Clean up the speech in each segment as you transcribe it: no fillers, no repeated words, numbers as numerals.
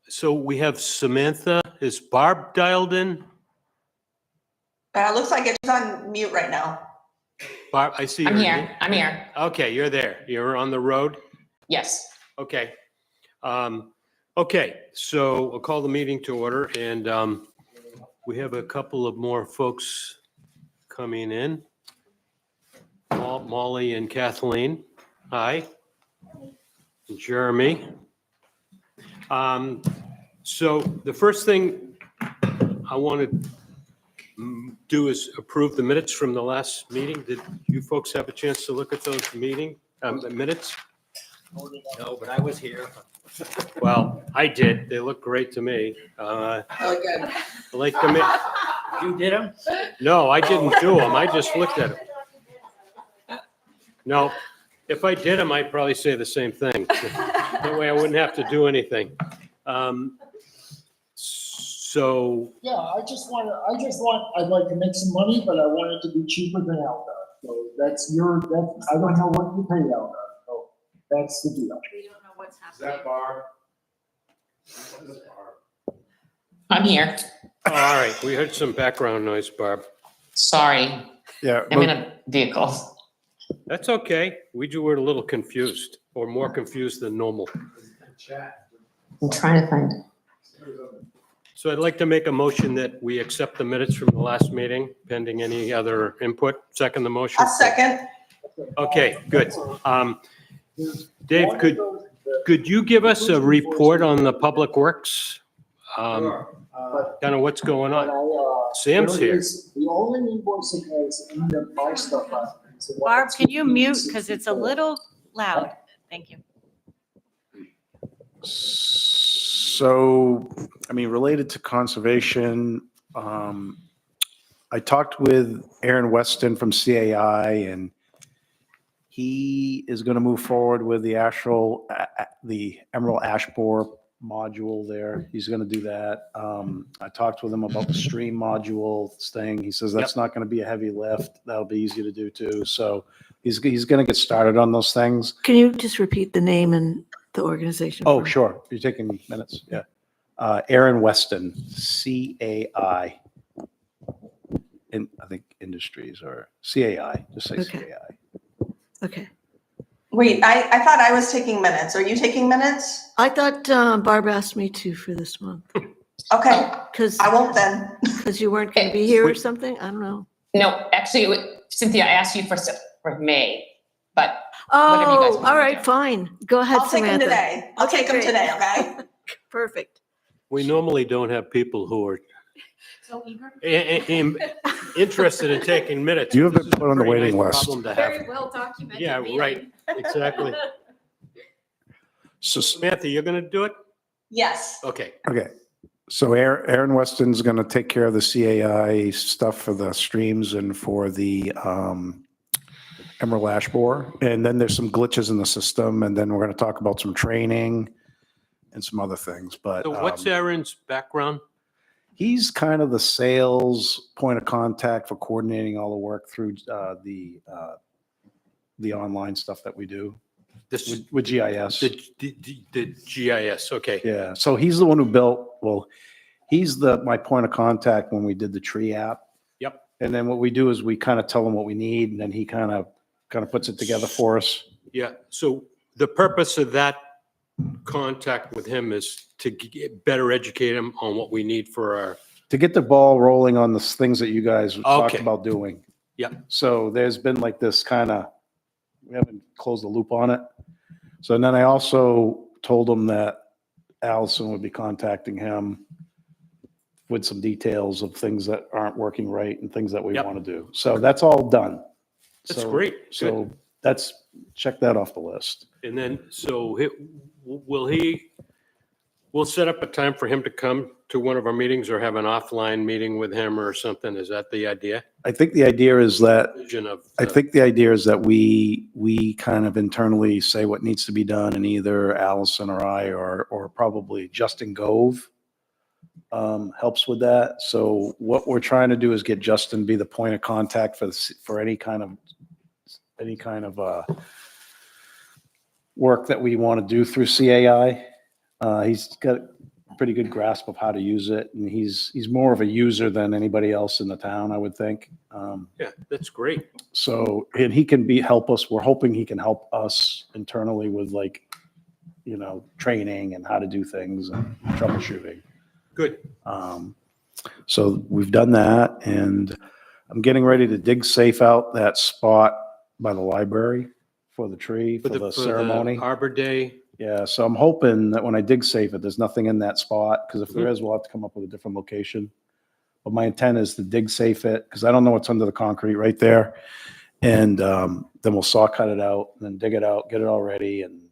So we have Samantha. Is Barb dialed in? Looks like it's on mute right now. Barb, I see. I'm here. I'm here. Okay, you're there. You're on the road? Yes. Okay. Okay, so I'll call the meeting to order, and we have a couple of more folks coming in. Molly and Kathleen. Hi. And Jeremy. So the first thing I want to do is approve the minutes from the last meeting. Did you folks have a chance to look at those minutes? No, but I was here. Well, I did. They look great to me. Oh, good. I like them. You did them? No, I didn't do them. I just looked at them. No, if I did them, I'd probably say the same thing. That way I wouldn't have to do anything. So, Yeah, I'd like to make some money, but I want it to be cheaper than Alda. So I don't know what you pay Alda. So that's the deal. We don't know what's happening. Is that Barb? I'm here. all right, we heard some background noise, Barb. Sorry. Yeah. I'm in a vehicle. That's okay. We were a little confused, or more confused than normal. I'm trying to find. So I'd like to make a motion that we accept the minutes from the last meeting, pending any other input. Second the motion? I'll second. Okay, good. Dave, could you give us a report on the Public Works? Kind of what's going on? Sam's here. The only invoice that has any of my stuff on it is the one Barb, that's can you mute? 1564. Because it's a little loud. Thank you. So, I mean, related to conservation, I talked with Aaron Weston from CAI, and he is going to move forward with the the Emerald Ash Borer module there. He's going to do that. I talked with him about the stream module thing. He says that's not going to be a heavy lift. That'll be easy to do too. So he's going to get started on those things. Can you just repeat the name and the organization? Oh, for me? sure. You're taking minutes. Yeah. Aaron Weston, CAI. I think Industries or CAI. Just say Okay. CAI. Okay. Wait, I thought I was taking minutes. Are you taking minutes? I thought Barb asked me to for this month Okay, because I won't then. you weren't going to be here or Wait. something. I don't know. No, actually, Cynthia, I asked you for May, but Whatever you guys Oh, want all to right, do. fine. Go ahead, I'll take them Samantha. today. I'll Okay, take them great. today, okay? Perfect. We normally don't have people who are So eager. interested in taking minutes. You have been This is a put on the pretty waiting nice list. problem to have. Very well documented. Yeah, meeting. right. Exactly. So, Samantha, you're going to do it? Yes. Okay. okay. So Aaron Weston's going to take care of the CAI stuff for the streams and for the Emerald Ash Borer. And then there's some glitches in the system. And then we're going to talk about some training and some other things. But So what's Aaron's background? he's kind of the sales point of contact for coordinating all the work through the online stuff that we do This, with GIS. the GIS, okay. Yeah, so he's the one who built, well, he's my point of contact when we did the tree app. Yep. And then what we do is we kind of tell him what we need, and then he kind of puts it together for us. Yeah, so the purpose of that contact with him is to better educate him on what we need for our, To get the ball rolling on the things that you guys talked Okay. about doing. Yep. So there's been like this we haven't closed the loop on it. So then I also told him that Allison would be contacting him with some details of things that aren't working right and things that we Yep. want to do. So that's all done. that's So- great. So check that off the list. And then, so we'll set up a time for him to come to one of our meetings or have an offline meeting with him or something. Is that the idea? I think the idea is that Vision of. I think the idea is that we kind of internally say what needs to be done, and either Allison or I or probably Justin Gove helps with that. So what we're trying to do is get Justin to be the point of contact for any kind of work that we want to do through CAI. He's got a pretty good grasp of how to use it, and he's more of a user than anybody else in the town, I would think. Yeah, that's great. So, and he can help us. We're hoping he can help us internally with like, training and how to do things and troubleshooting. Good. So we've done that, and I'm getting ready to dig safe out that spot by the library for the tree, for the ceremony. Arbor Day. Yeah, so I'm hoping that when I dig safe it, there's nothing in that spot, because if there is, we'll have to come up with a different location. But my intent is to dig safe it, because I don't know what's under the concrete right there. And then we'll saw cut it out, and then dig it out, get it all ready, and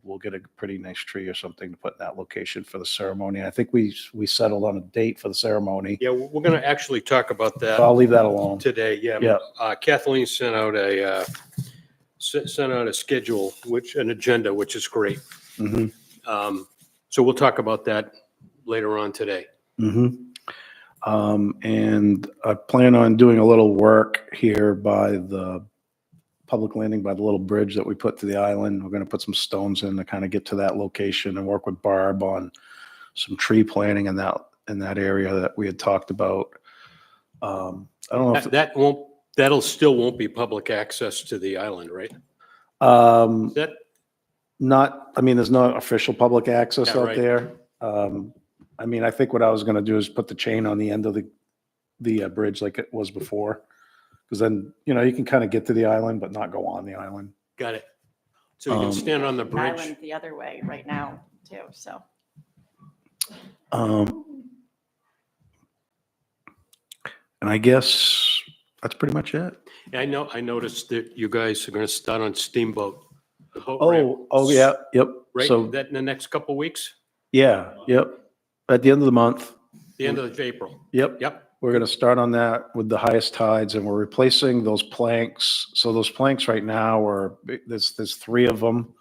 we'll get a pretty nice tree or something to put in that location for the ceremony. I think we settled on a date for the ceremony. Yeah, we're going to actually talk about that So I'll leave that alone. today. Yeah. Yeah. Kathleen sent out a schedule, an agenda, which is great. Mhm. So we'll talk about that later on today. Mm-hmm. And I plan on doing a little work here by the public landing, by the little bridge that we put to the island. We're going to put some stones in to kind of get to that location and work with Barb on some tree planting in that area that we had talked about. I don't know if That'll still won't be public access to the island, right? That there's no official public access Yeah, out right. there. I think what I was going to do is put the chain on the end of the bridge like it was before. Because then, you can kind of get to the island, but not go on the island. got it. So you can stand on the bridge. Island the other way right now too, so. And I guess that's pretty much it. Yeah, I noticed that you guys are going to start on Steamboat. the boat ramp, Oh, yeah, yep. Right, So, that in the next couple weeks, yeah, yep. At the end of the month. the end of April. Yep. Yep. We're going to start on that with the highest tides, and we're replacing those planks. So those planks right now there's 3 of them.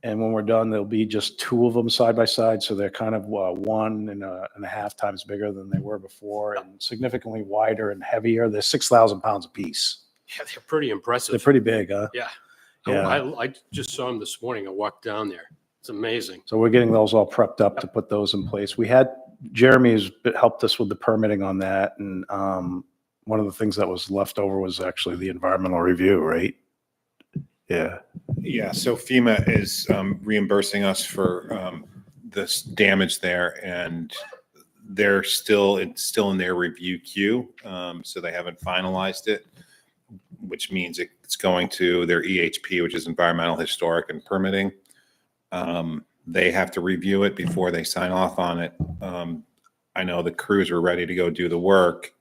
And when we're done, there'll be just 2 of them side by side. So they're kind of 1.5 times bigger than they were before, and significantly wider and heavier. They're 6,000 pounds a piece. Yeah, they're pretty impressive. They're pretty big, huh? Yeah. Yeah. I just saw them this morning. I walked down there. It's amazing. So we're getting those all prepped up to put those in place. Jeremy has helped us with the permitting on that. And one of the things that was left over was actually the environmental review, right? Yeah. Yeah, so FEMA is reimbursing us for this damage there, and it's still in their review queue. So they haven't finalized it, which means it's going to their EHP, which is Environmental, Historic, and Permitting. They have to review it before they sign off on it. I know the crews are ready to go do the work.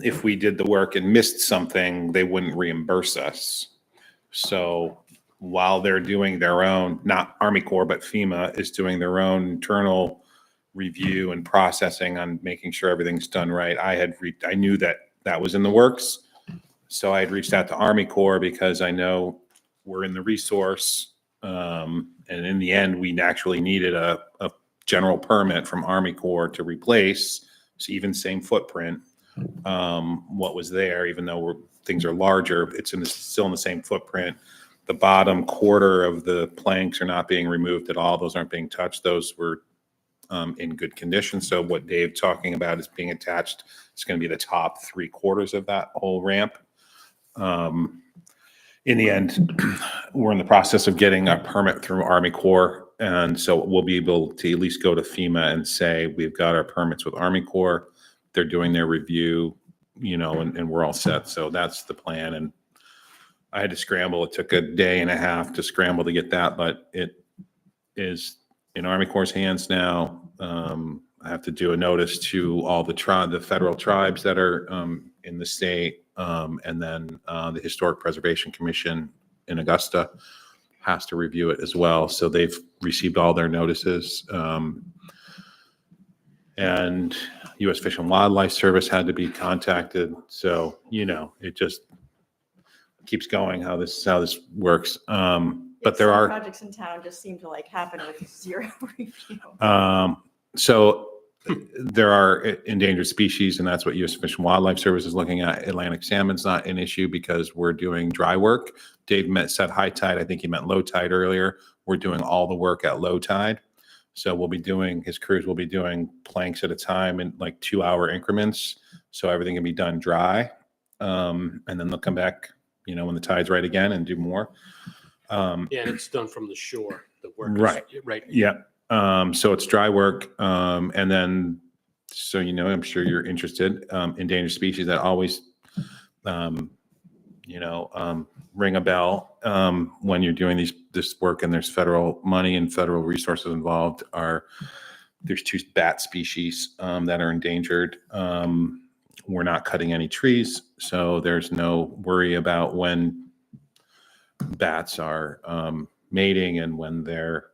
If we did the work and missed something, they wouldn't reimburse us. So while they're doing their own, not Army Corps, but FEMA is doing their own internal review and processing on making sure everything's done right. I knew that was in the works. So I had reached out to Army Corps because I know we're in the resource. And in the end, we actually needed a general permit from Army Corps to replace, so even same footprint, what was there, even though things are larger, it's still in the same footprint. The bottom quarter of the planks are not being removed at all. Those aren't being touched. Those were in good condition. So what Dave's talking about is being attached. It's going to be the top 3/4 of that whole ramp. In the end, we're in the process of getting a permit through Army Corps. And so we'll be able to at least go to FEMA and say, we've got our permits with Army Corps. They're doing their review, and we're all set. So that's the plan. And I had to scramble. It took a day and a half to scramble to get that, but it is in Army Corps' hands now. I have to do a notice to all the federal tribes that are in the state. And then the Historic Preservation Commission in Augusta has to review it as well. So they've received all their notices. And U.S. Fish and Wildlife Service had to be contacted. So, it just keeps going how this works. But there are projects in town just seem to happen with zero review. So there are endangered species, and that's what U.S. Fish and Wildlife Service is looking at. Atlantic salmon's not an issue because we're doing dry work. Dave said high tide. I think he meant low tide earlier. We're doing all the work at low tide. So his crews will be doing planks at a time in like 2-hour increments. So everything can be done dry. And then they'll come back, when the tide's right again and do more. Yeah, and it's done from the shore. The work Right. is right. Yeah. So it's dry work. And then, so, I'm sure you're interested, endangered species that always, ring a bell, when you're doing this work and there's federal money and federal resources involved there's 2 bat species, that are endangered. We're not cutting any trees, so there's no worry about when bats are, mating and when they're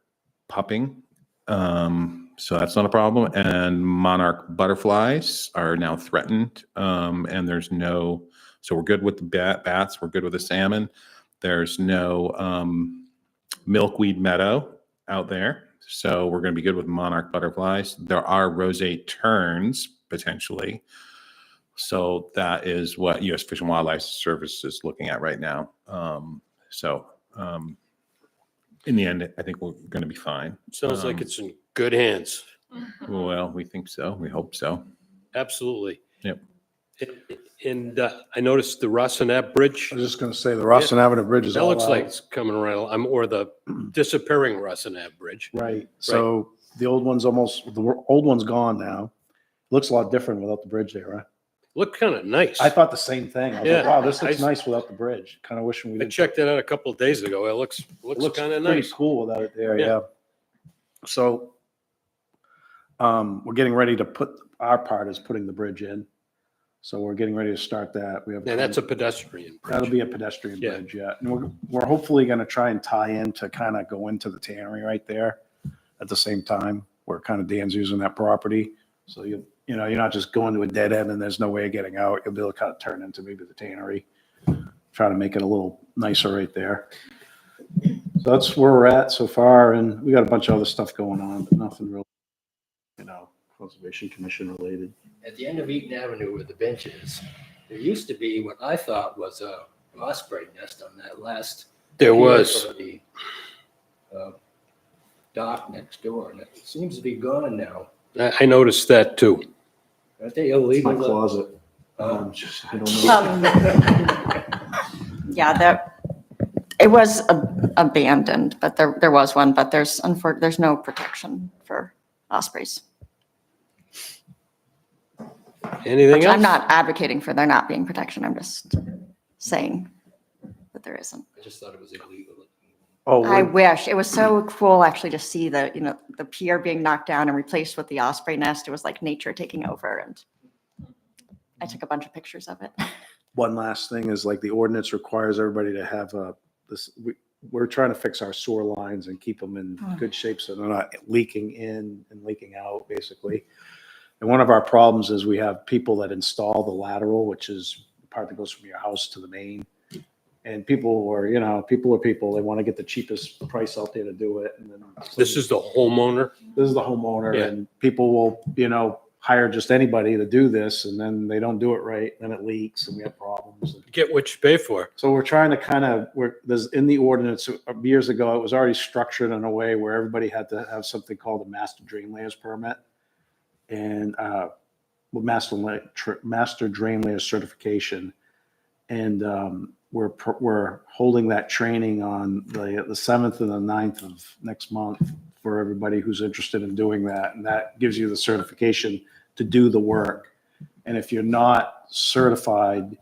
pupping. So that's not a problem. And monarch butterflies are now threatened. And so we're good with the bats. We're good with the salmon. There's no milkweed meadow out there. So we're going to be good with monarch butterflies. There are roseate terns potentially. So that is what U.S. Fish and Wildlife Service is looking at right now. In the end, I think we're going to be fine. Sounds like it's in good hands. Well, we think so. We hope so. Absolutely. Yep. And I noticed the Rossinab Bridge. I was just gonna say, the Rossin Avenue Bridge is That all looks out. like it's coming around, or the disappearing Rossinab Bridge. Right, so the old one's gone now. Looks a lot different without the bridge there, right? Looked kind of nice. I thought the same thing. I was like, Yeah. wow, this looks nice without the bridge. Kind of wishing we I didn't. checked it out a couple of days ago. It looks kind of pretty nice. cool without it there, Yeah. yeah. So, we're getting ready to our part is putting the bridge in. So we're getting ready to start that. We have. And that's a pedestrian That'll bridge. be a pedestrian Yeah. bridge, yeah. And we're hopefully gonna try and tie in to kind of go into the tannery right there at the same time, where kind of Dan's using that property. So you're not just going to a dead end and there's no way of getting out. You'll be able to kind of turn into maybe the tannery. Try to make it a little nicer right there. So that's where we're at so far, and we got a bunch of other stuff going on, but nothing really, Conservation Commission related. At the end of Eaton Avenue where the bench is, there used to be what I thought was a osprey nest on that last. There pier was. for the dock next door, and it seems to be gone now. I noticed that too. Aren't they It's illegal? my closet. Oh. I don't know. Yeah, it was abandoned, but there was one, but there's no protection for ospreys. Anything else? I'm not advocating for there not being protection. I'm just saying that there isn't. I just thought it was illegal. Oh, I wish. It was so cool actually to see the pier being knocked down and replaced with the osprey nest. It was like nature taking over, and I took a bunch of pictures of it. one last thing is like the ordinance requires everybody to have we're trying to fix our sewer lines and keep them in good shape so they're not leaking in and leaking out, basically. And one of our problems is we have people that install the lateral, which is the part that goes from your house to the main. And people are people. They want to get the cheapest price out there to do it. And then This is the homeowner. this is the homeowner, Yeah. and people will, hire just anybody to do this, and then they don't do it right, then it leaks, and we have problems. Get what you pay for. So we're trying to there's in the ordinance years ago, it was already structured in a way where everybody had to have something called a master drain layers permit. And master drain layer certification. And we're holding that training on the 7th and the 9th of next month for everybody who's interested in doing that. And that gives you the certification to do the work. And if you're not certified,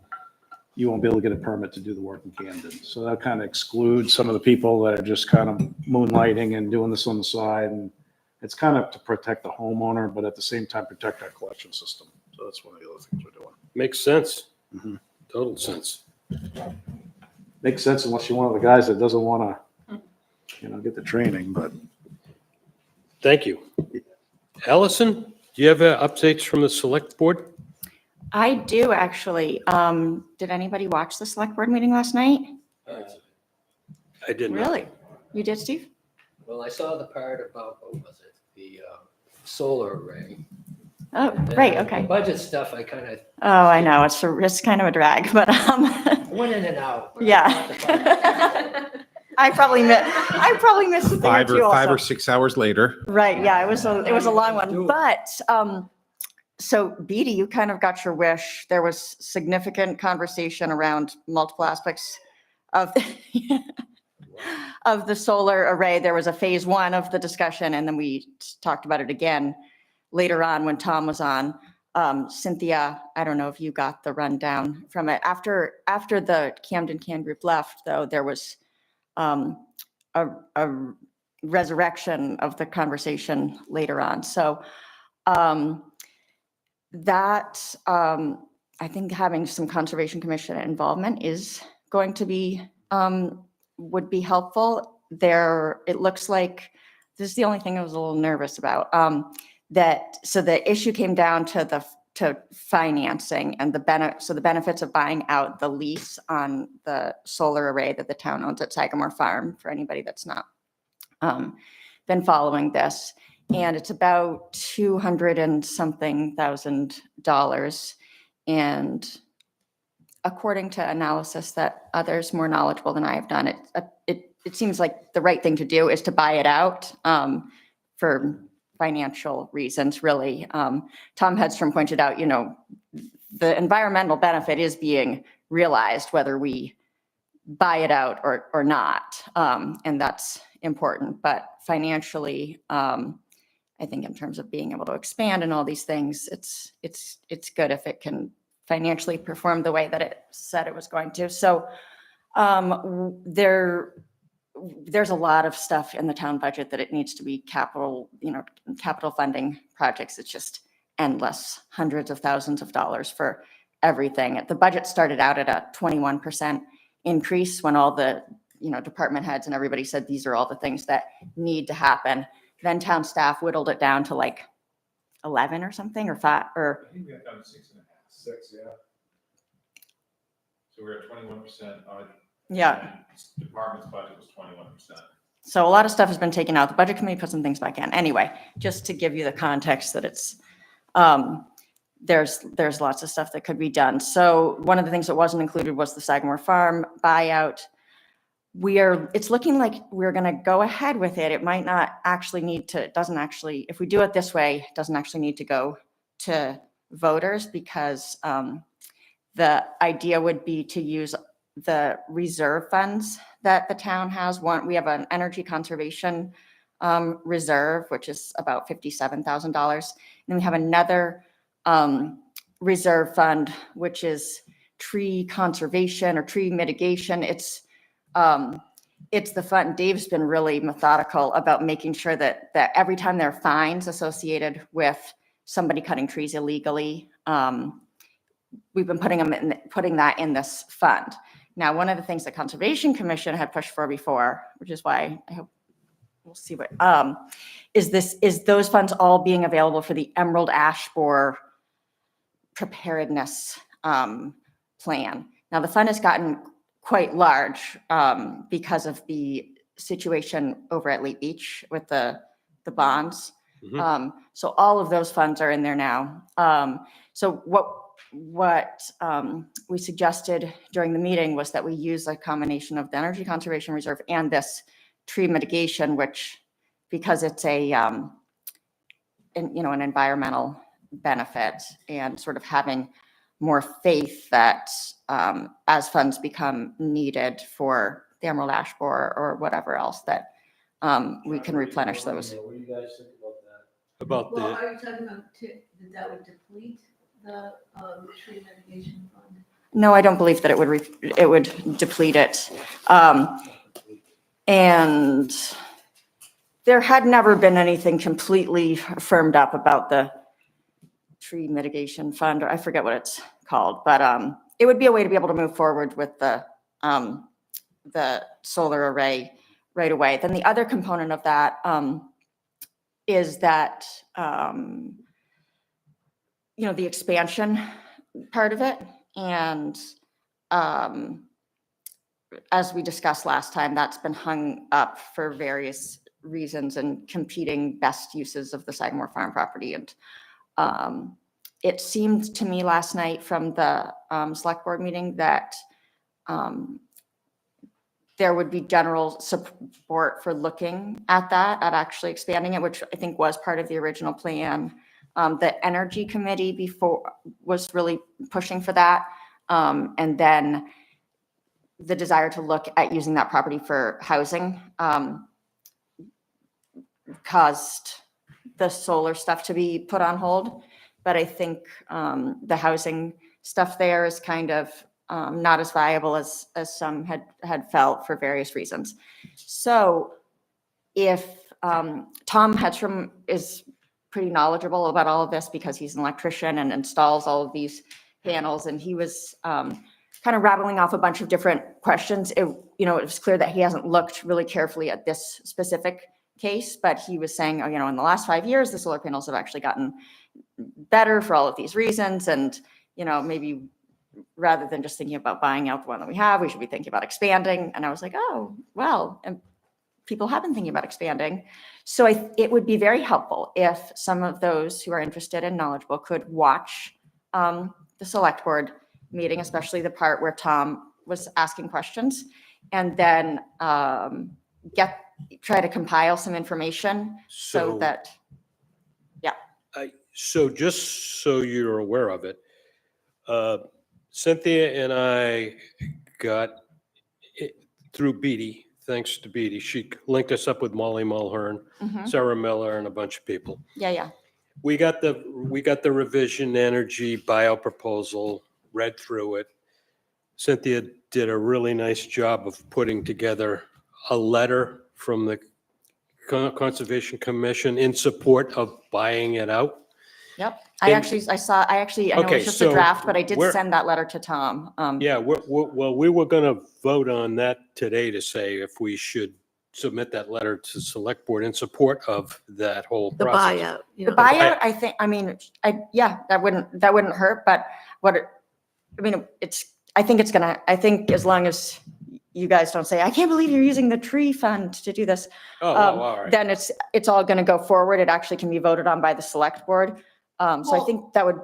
you won't be able to get a permit to do the work in Camden. So that kind of excludes some of the people that are just kind of moonlighting and doing this on the side. And it's kind of to protect the homeowner, but at the same time, protect our collection system. So that's one of the other things we're doing. Makes sense. Mhm. Total sense. Makes sense unless you're one of the guys that doesn't want to, get the training, but. Thank you. Allison, do you have updates from the select board? I do actually. Did anybody watch the select board meeting last night? I didn't. Really? You did, Steve? Well, I saw the part about, what was it, the solar array. Oh, And then right, the okay. budget stuff, I kind of Oh, I know, it's kind of a drag, but, went in and out. yeah. I probably missed a thing or two Five or also. 6 hours later. Right, yeah, it was a long one, but, so Beatty, you kind of got your wish. There was significant conversation around multiple aspects of, of the solar array. There was a phase one of the discussion, and then we talked about it again later on when Tom was on. Cynthia, I don't know if you got the rundown from it. After the Camden Can group left, though, there was a resurrection of the conversation later on. So that I think having some Conservation Commission involvement is going to be would be helpful. It looks like this is the only thing I was a little nervous about. So the issue came down to financing and the benefits of buying out the lease on the solar array that the town owns at Sagamore Farm, for anybody that's not been following this. And it's about $200 and something thousand. And according to analysis that others more knowledgeable than I have done, it seems like the right thing to do is to buy it out for financial reasons, really. Tom Hedstrom pointed out, the environmental benefit is being realized whether we buy it out or not. And that's important, but financially, I think in terms of being able to expand and all these things, it's good if it can financially perform the way that it said it was going to. So there's a lot of stuff in the town budget that it needs to be capital funding projects. It's just endless, hundreds of thousands of dollars for everything. The budget started out at a 21% increase when all the department heads and everybody said these are all the things that need to happen. Then town staff whittled it down to like 11 or something, or 5, or I think we got down to 6.5. 6, yeah. So we're at 21%. yeah. Department's budget was 21%. So a lot of stuff has been taken out. The budget committee put some things back in. Anyway, just to give you the context that it's, there's lots of stuff that could be done. So one of the things that wasn't included was the Sagamore Farm buyout. It's looking like we're going to go ahead with it. It might not actually need to, if we do it this way, it doesn't actually need to go to voters, because the idea would be to use the reserve funds that the town has. We have an energy conservation reserve, which is about $57,000. And then we have another reserve fund, which is tree conservation or tree mitigation. It's the fund. Dave's been really methodical about making sure that every time there are fines associated with somebody cutting trees illegally, we've been putting that in this fund. Now, one of the things the Conservation Commission had pushed for before, which is why I hope we'll see what, is those funds all being available for the emerald ash borer preparedness plan. Now, the fund has gotten quite large because of the situation over at Lake Beach with the bonds. Mhm. So all of those funds are in there now. So what we suggested during the meeting was that we use a combination of the Energy Conservation Reserve and this tree mitigation, which, because it's an environmental benefit, and sort of having more faith that as funds become needed for the emerald ash borer or whatever else, that we can replenish those. What do you guys think about that? About Well, the, are you talking about that would deplete the tree mitigation fund? No, I don't believe that it would deplete it. And there had never been anything completely firmed up about the tree mitigation fund, or I forget what it's called, but it would be a way to be able to move forward with the solar array right away. Then the other component of that is that the expansion part of it. And as we discussed last time, that's been hung up for various reasons and competing best uses of the Sagamore Farm property. And It seemed to me last night from the select board meeting that there would be general support for looking at that, at actually expanding it, which I think was part of the original plan. The Energy Committee before was really pushing for that. And then the desire to look at using that property for housing caused the solar stuff to be put on hold. But I think the housing stuff there is kind of not as viable as some had felt for various reasons. So if Tom Hedstrom is pretty knowledgeable about all of this because he's an electrician and installs all of these panels, and he was kind of rattling off a bunch of different questions. It was clear that he hasn't looked really carefully at this specific case, but he was saying, in the last 5 years, the solar panels have actually gotten better for all of these reasons. And, maybe rather than just thinking about buying out the one that we have, we should be thinking about expanding. And I was like, oh, well, and people have been thinking about expanding. So it would be very helpful if some of those who are interested and knowledgeable could watch the select board meeting, especially the part where Tom was asking questions, and then try to compile some information so that, So just so you're aware of it, Cynthia and I got it through Beatty, thanks to Beatty. She linked us up with Molly Mulhern, Sarah Miller, and a bunch of people. Yeah. We got the revision energy bio proposal, read through it. Cynthia did a really nice job of putting together a letter from the Conservation Commission in support of buying it out. Yep. I know Okay, it was just a draft, but I did send that letter to Tom. Yeah, we were going to vote on that today to say if we should submit that letter to select board in support of that whole The process. buyout. The buyout, that wouldn't hurt, but I think as long as you guys don't say, I can't believe you're using the tree fund to do this. Oh, all right. Then it's all going to go forward. It actually can be voted on by the select board. So I think that would.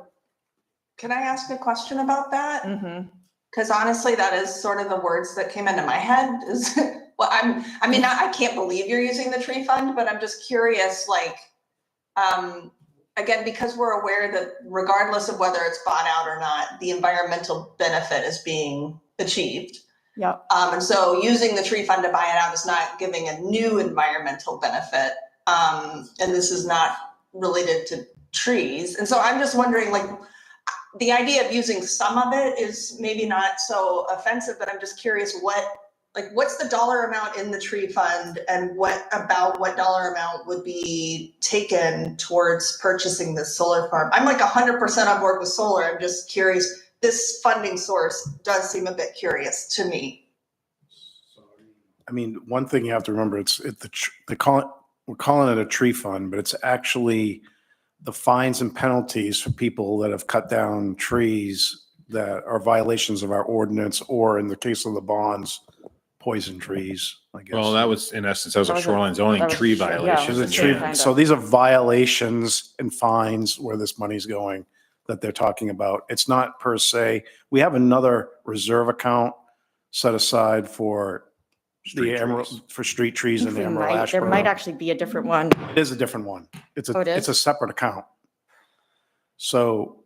Can I ask a question about that? Mhm. Because honestly, that is sort of the words that came into my head is, well, I can't believe you're using the tree fund, but I'm just curious, again, because we're aware that regardless of whether it's bought out or not, the environmental benefit is being achieved. Yeah. And so using the tree fund to buy it out is not giving a new environmental benefit. And this is not related to trees. And so I'm just wondering, the idea of using some of it is maybe not so offensive, but I'm just curious what's the dollar amount in the tree fund, and what dollar amount would be taken towards purchasing this solar farm? I'm 100% on board with solar. I'm just curious. This funding source does seem a bit curious to me. One thing you have to remember, we're calling it a tree fund, but it's actually the fines and penalties for people that have cut down trees that are violations of our ordinance, or in the case of the bonds, poison trees, I guess. Well, that was, in essence, that was That a was a- shoreline zoning that was- tree yeah, violation. There's a tree- kind So of. these are violations and fines where this money's going that they're talking about. It's not per se. We have another reserve account set aside for Street the emerald, trees. for street trees and the emerald ash There might burn. actually be a different one. It is a different one. It's Oh, it is? it's a separate account. So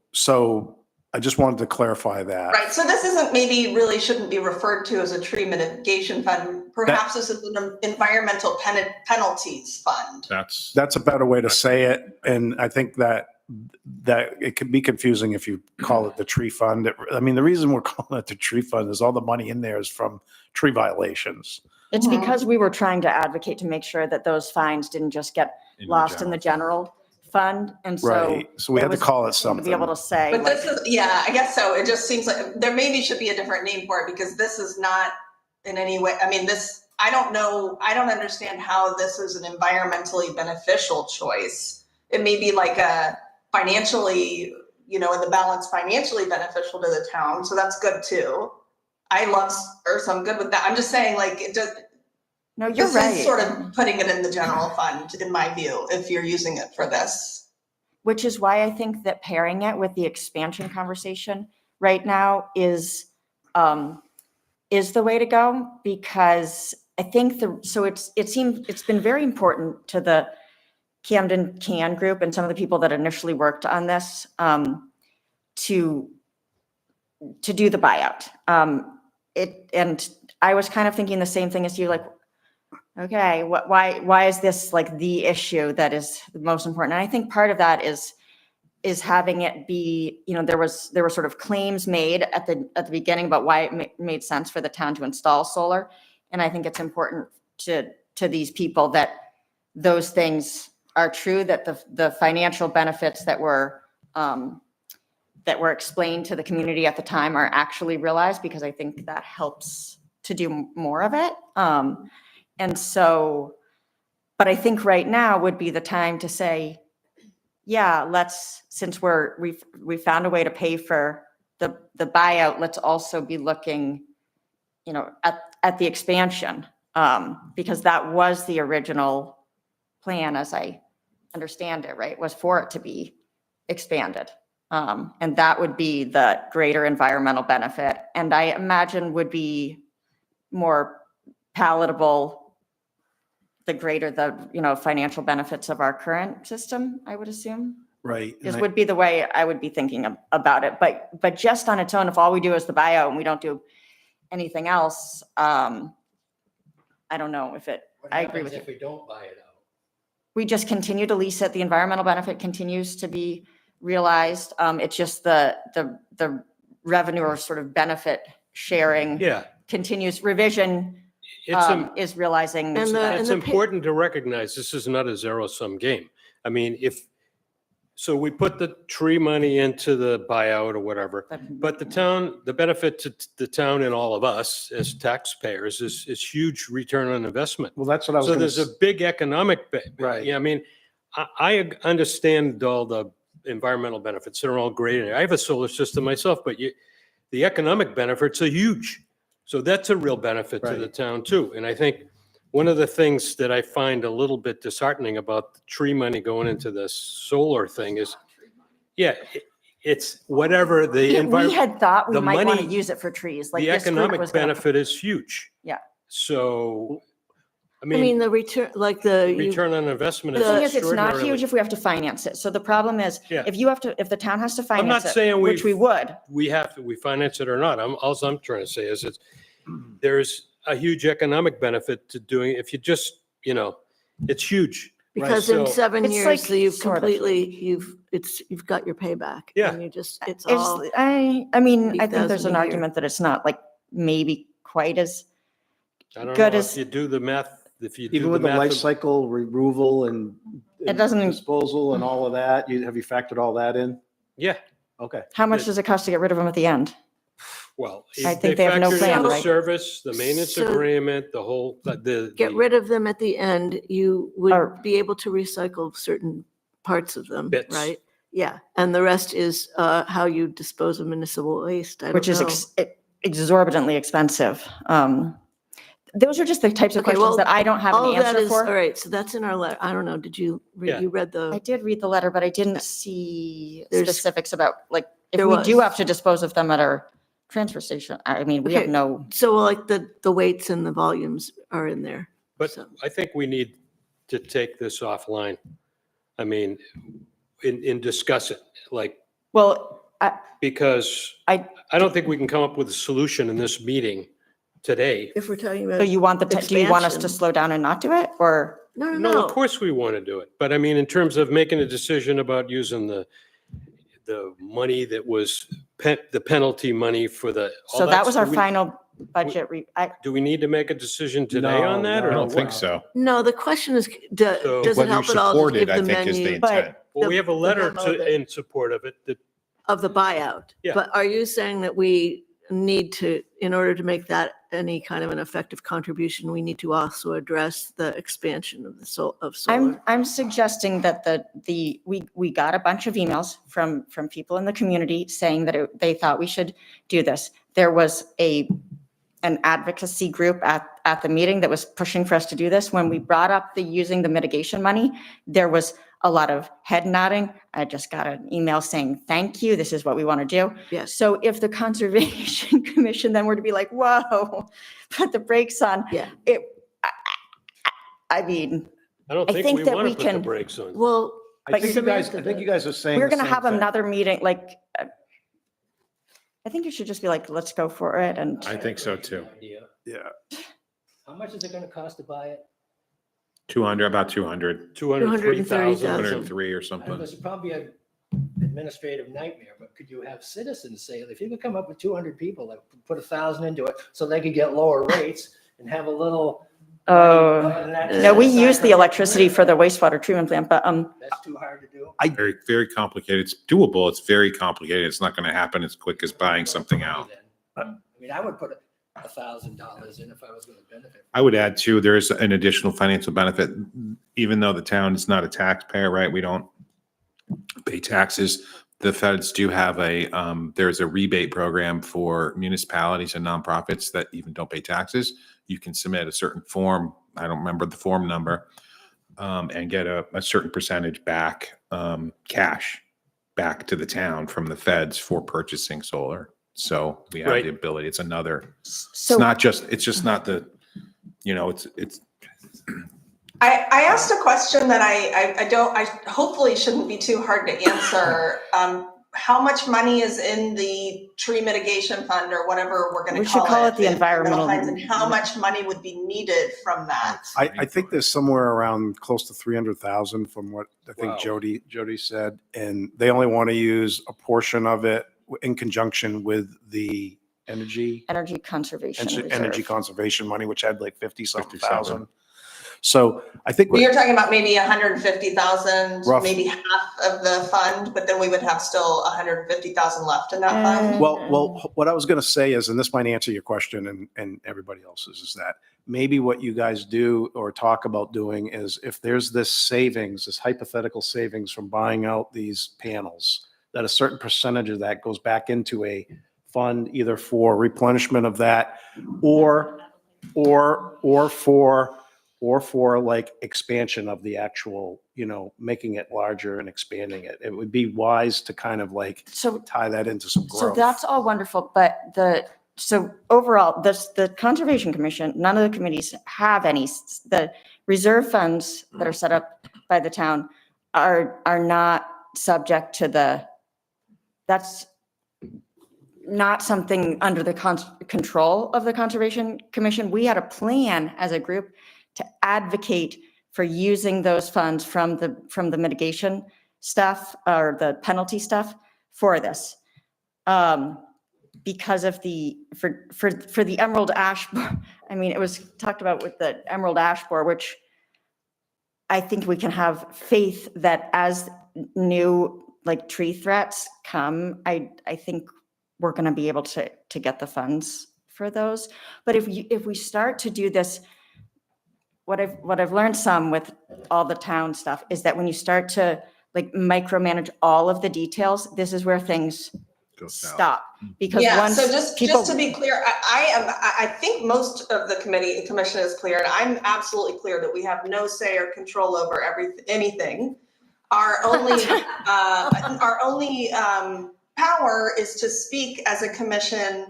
I just wanted to clarify that. Right, so this really shouldn't be referred to as a tree mitigation fund. Perhaps this is an environmental penalties fund. That's a better way to say it. And I think that it could be confusing if you call it the tree fund. The reason we're calling it the tree fund is all the money in there is from tree violations. It's because we were trying to advocate to make sure that those fines didn't just get lost in the general fund. And so. Right. So we had to call it To something. be able to say. But this is, I guess so. It just seems like there maybe should be a different name for it, because this is not in any way, I don't know, I don't understand how this is an environmentally beneficial choice. It may be a financially, in the balance, financially beneficial to the town. So that's good too. I love so I'm good with that. I'm just saying it does. No, you're This right. is sort of putting it in the general fund, in my view, if you're using it for this. which is why I think that pairing it with the expansion conversation right now is the way to go, because I think it's been very important to the Camden CAN group and some of the people that initially worked on this to do the buyout. And I was kind of thinking the same thing as you, like, okay, why is this like the issue that is the most important? And I think part of that is having it be, there were sort of claims made at the beginning about why it made sense for the town to install solar. And I think it's important to these people that those things are true, that the financial benefits that were explained to the community at the time are actually realized, because I think that helps to do more of it. And so, but I think right now would be the time to say, yeah, since we found a way to pay for the buyout, let's also be looking, at the expansion, because that was the original plan, as I understand it, right? Was for it to be expanded. And that would be the greater environmental benefit, and I imagine would be more palatable the greater the, financial benefits of our current system, I would assume. Right. This would be the way I would be thinking about it. But just on its own, if all we do is the buyout and we don't do anything else, I don't know if I agree with you. If we don't buy it out? We just continue to lease it. The environmental benefit continues to be realized. It's just the revenue or sort of benefit sharing Yeah. continues. Revision is realizing. It's important to recognize this is not a zero-sum game. I mean, so we put the tree money into the buyout or whatever, but the benefit to the town and all of us as taxpayers is huge return on investment. Well, that's what I was So going there's a big economic, Right. Yeah, I mean, I understand all the environmental benefits. They're all great. I have a solar system myself, but the economic benefits are huge. So that's a real benefit to the Right. town too. And I think one of the things that I find a little bit disheartening about the tree money going into the solar thing is, it's whatever the We environment, had thought we the might want to money- use it for trees. Like the this group economic was gonna- benefit is huge. Yeah. So, I I mean, mean, the return, like return on investment The is thing is, it's not extraordinarily. huge if we have to finance it. So the problem is, Yeah. if the town has to I'm finance not it, saying which we would, we finance it or not. All I'm trying to say is there's a huge economic benefit to doing, if you just, it's huge. because Right, in so- 7 It's years, like so you've sort of. completely, you've got your payback. Yeah. And it's all, I mean, I think there's 8,000 an a year. argument that it's not like maybe quite as, I don't Good know as- if you do the math, Even with the life cycle removal and It doesn't- disposal and all of that, have you factored all that in? Yeah, Okay. how much does it cost to get rid of them at the end? well. I think they have no factored in plan, the right? service, the maintenance So- agreement, the whole, get rid of them at the end, you would Or- be able to recycle certain parts of them, Bits. right? Yeah, and the rest is how you dispose of municipal waste. I don't Which is know. exorbitantly expensive. Those are just the types of Okay, questions well, that I don't have All an of that answer is, all for. right, so that's in our letter. I don't know, did you, Yeah. you read I the, did read the letter, but I didn't see There's- specifics about, like, if There we do was. have to dispose of them at our transfer station. I mean, we have Okay. no, so like the weights and the volumes are in there. But So- I think we need to take this offline. I mean, and discuss it, like, well, because I- I don't think we can come up with a solution in this meeting today. If we're talking so about, you want do you want us to expansion. slow down and not do it, or? no, no, No, of no. course we want to do it. But I mean, in terms of making a decision about using the money that was the penalty money for all So that was our do we- final budget. Do we need to make a decision today on No, that? no, Or I don't think so. No, the question is, does So- it Whether you help at all to support give it, I the think is the menu But- intent. Well, we have a the letter memo that- in support of it that of the buyout? Yeah. But are you saying that we need to, in order to make that any kind of an effective contribution, we need to also address the expansion of of solar? I'm suggesting that we got a bunch of emails from people in the community saying that they thought we should do this. There was an an advocacy group at the meeting that was pushing for us to do this. When we brought up using the mitigation money, there was a lot of head nodding. I just got an email saying, thank you, this is what we want to do. Yes. So if the Conservation Commission then were to be like, whoa, put the brakes on. Yeah. I mean, I don't I think think we that want we to put the can- brakes on. Well, I think you guys are saying we're the going to same have thing. another meeting, like, I think you should just be like, let's go for it. And I think so too. Idea. Yeah. How much is it gonna cost to buy it? 200, about 200, 203,000. 203 or I know something. this is probably an administrative nightmare, but could you have citizens say, if you could come up with 200 people that put 1,000 into it so they could get lower rates and have a little. Oh, and no, we that's use not the gonna- electricity for the wastewater treatment plant, but That's too hard to do. Very, very complicated. It's doable. It's very complicated. It's not going to happen as quick as buying something out. I mean, I would put $1,000 in if I was gonna benefit. I would add too, there's an additional financial benefit, even though the town is not a taxpayer, right? We don't pay taxes. The feds do have there's a rebate program for municipalities and nonprofits that even don't pay taxes. You can submit a certain form, I don't remember the form number, and get a certain percentage back, cash back to the town from the feds for purchasing solar. So we have Right. the ability. It's another, it's so just not the, it's. I asked a question that I hopefully shouldn't be too hard to answer. How much money is in the tree mitigation fund or whatever we're going We to should call it? the environmental. funds, and how much money would be needed from that? I think there's somewhere around close to 300,000 from what I think Wow. Jody said, and they only want to use a portion of it in conjunction with the energy Conservation energy Reserve. conservation money, which had like 50-something 50-something. thousand. So I think You're talking about maybe 150,000, Rough. maybe half of the fund, but then we would have still 150,000 left in that fund. Well, what I was going to say is, and this might answer your question and everybody else's, is that maybe what you guys do or talk about doing is if there's this savings, this hypothetical savings from buying out these panels, that a certain percentage of that goes back into a fund either for replenishment of that or for like expansion of the actual, making it larger and expanding it. It would be wise to kind of like So tie that into some growth. So that's all wonderful, but so overall, the Conservation Commission, none of the committees have any, the reserve funds that are set up by the town are not subject to that's not something under the control of the Conservation Commission. We had a plan as a group to advocate for using those funds from the mitigation stuff or the penalty stuff for this. Because of for the emerald ash, I mean, it was talked about with the emerald ash borer, which I think we can have faith that as new like tree threats come, I think we're going to be able to get the funds for those. But if we start to do this, what I've learned some with all the town stuff is that when you start to like micromanage all of the details, this is where things Go south. stop. Because Yeah, once so just people, to be clear, I think most of the commission is clear, and I'm absolutely clear that we have no say or control over anything. Our only power is to speak as a commission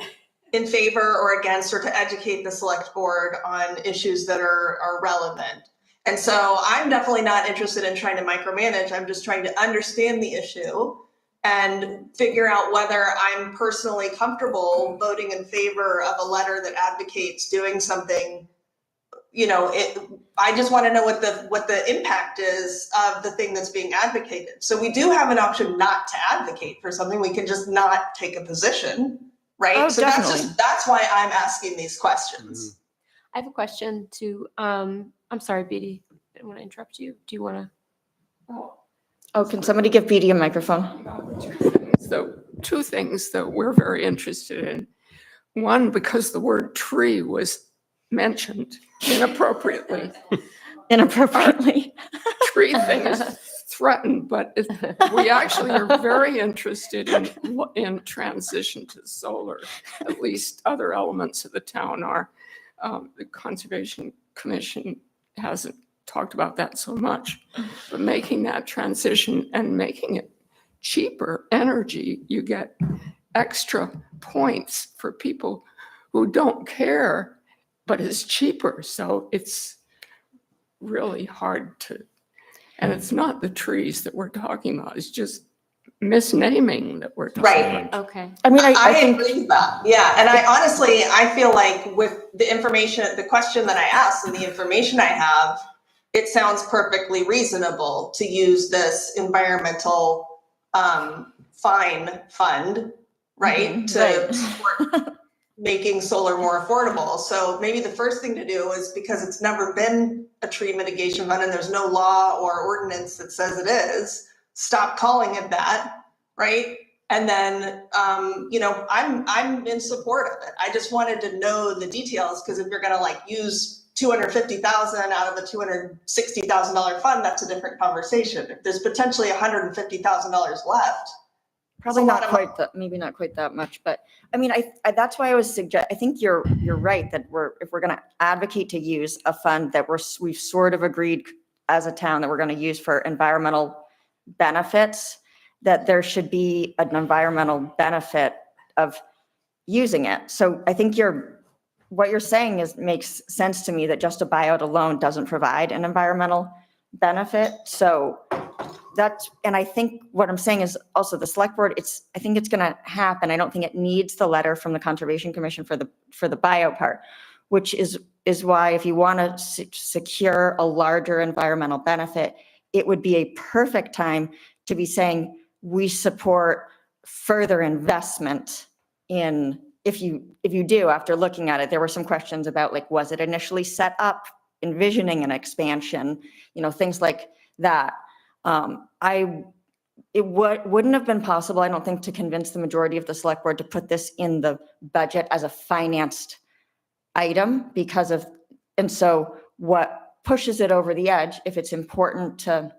in favor or against, or to educate the select board on issues that are relevant. And so I'm definitely not interested in trying to micromanage. I'm just trying to understand the issue and figure out whether I'm personally comfortable voting in favor of a letter that advocates doing something. I just want to know what the impact is of the thing that's being advocated. So we do have an option not to advocate for something. We can just not take a position, right? Oh, So definitely. that's why I'm asking these questions. I have a question to, I'm sorry, BD, I didn't want to interrupt you. Do you want to? oh, can somebody give BD a microphone? So two things that we're very interested in. One, because the word tree was mentioned inappropriately. Inappropriately. Tree thing is threatened, but we actually are very interested in transition to solar. At least other elements of the town are. The Conservation Commission hasn't talked about that so much, but making that transition and making it cheaper energy, you get extra points for people who don't care, but it's cheaper. So it's really hard to, and it's not the trees that we're talking about, it's just misnaming that we're talking Right. about. Okay. I mean, I think, agree with that. Yeah, and I feel like with the information, the question that I asked and the information I have, it sounds perfectly reasonable to use this environmental fine fund, right? To support making solar more affordable. So maybe the first thing to do is, because it's never been a tree mitigation fund and there's no law or ordinance that says it is, stop calling it that, right? And then, I'm in support of it. I just wanted to know the details, because if you're gonna like use 250,000 out of the $260,000 fund, that's a different conversation. If there's potentially $150,000 left, probably a not lot of quite that, maybe not quite that much, but I mean, I that's why I was I think you're right that if we're going to advocate to use a fund that we've sort of agreed as a town that we're going to use for environmental benefits, that there should be an environmental benefit of using it. So I think what you're saying makes sense to me, that just a buyout alone doesn't provide an environmental benefit. So and I think what I'm saying is also the select board, I think it's going to happen. I don't think it needs the letter from the Conservation Commission for the buyout part, which is why if you want to secure a larger environmental benefit, it would be a perfect time to be saying we support further investment in, if you do, after looking at it, there were some questions about, like, was it initially set up envisioning an expansion, things like that. It wouldn't have been possible, I don't think, to convince the majority of the select board to put this in the budget as a financed item and so what pushes it over the edge, if it's important to,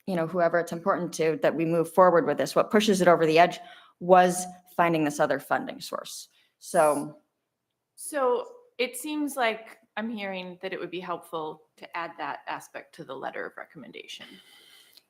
whoever it's important to, that we move forward with this, what pushes it over the edge was finding this other funding source. So it seems like I'm hearing that it would be helpful to add that aspect to the letter of recommendation,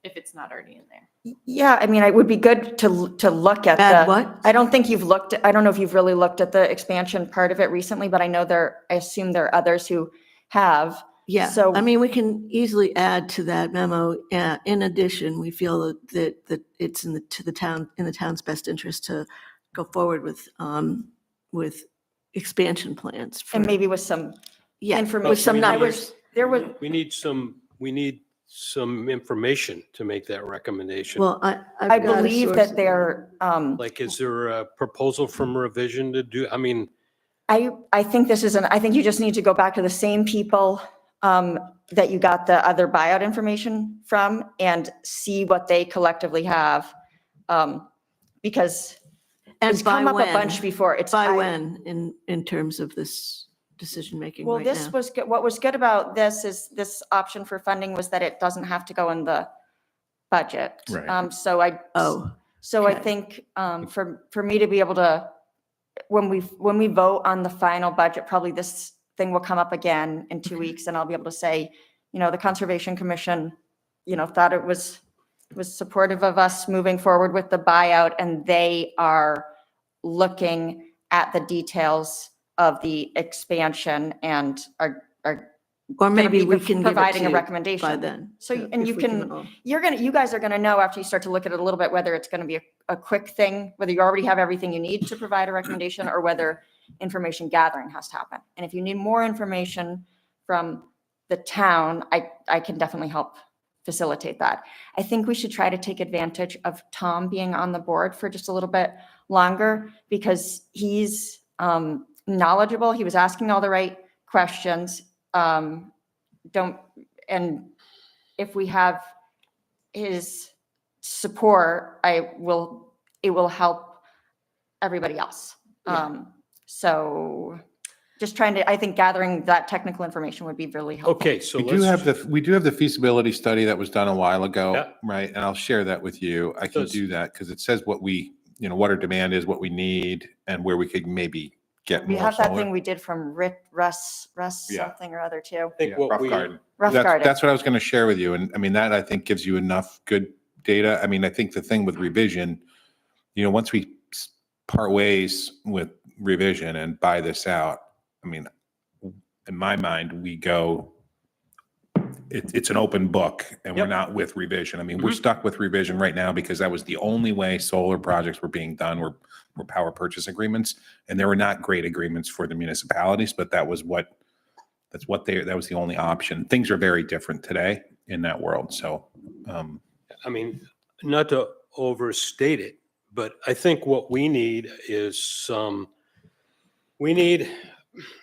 if it's not already in there. yeah, I mean, it would be good to look at Add what? I don't know if you've really looked at the expansion part of it recently, but I know I assume there are others who have. Yeah, So I mean, we can easily add to that memo. In addition, we feel that it's in the town's best interest to go forward with expansion plans. and maybe with some information. With some numbers. We need some information to make that recommendation. Well, I believe that they're, Like, is there a proposal from Revision to do, I mean, I think I think you just need to go back to the same people that you got the other buyout information from and see what they collectively have. Because it's come up a bunch before. When in terms of this decision-making well, right now? this was good. What was good about this is this option for funding was that it doesn't have to go in the budget. Right. So I think for me to be able to, when we vote on the final budget, probably this thing will come up again in 2 weeks, and I'll be able to say, the Conservation Commission, thought it was supportive of us moving forward with the buyout, and they are looking at the details of the expansion and are Or maybe gonna be we can providing give a it to recommendation by then. So, if and you we can, you guys are going to know after you start to look at it a little bit, whether it's going to be a quick thing, whether you already have everything you need to provide a recommendation, or whether information gathering has to happen. And if you need more information from the town, I can definitely help facilitate that. I think we should try to take advantage of Tom being on the board for just a little bit longer, because he's knowledgeable. He was asking all the right questions. And if we have his support, it will help everybody else. Yeah. So just trying to, I think gathering that technical information would be really helpful. Okay, so We do have let's, we do have the feasibility study that was done a while ago, Yeah. right? And I'll share that with you. I can Does- do that because it says what we, what our demand is, what we need, and where we could maybe get We more have that solar. thing we did from Russ Yeah. something or other too. I think what Rough we, garden. Rough That's, garden. that's what I was going to share with you. And I mean, that I think gives you enough good data. I mean, I think the thing with revision, once we part ways with revision and buy this out, I mean, in my mind, we go, it's an open book and we're Yep. not with revision. I mean, we're stuck with revision right now because that was the only way solar projects were being done were power purchase agreements. And there were not great agreements for the municipalities, but that was that was the only option. Things are very different today in that world. So, I mean, not to overstate it, but I think what we need is we need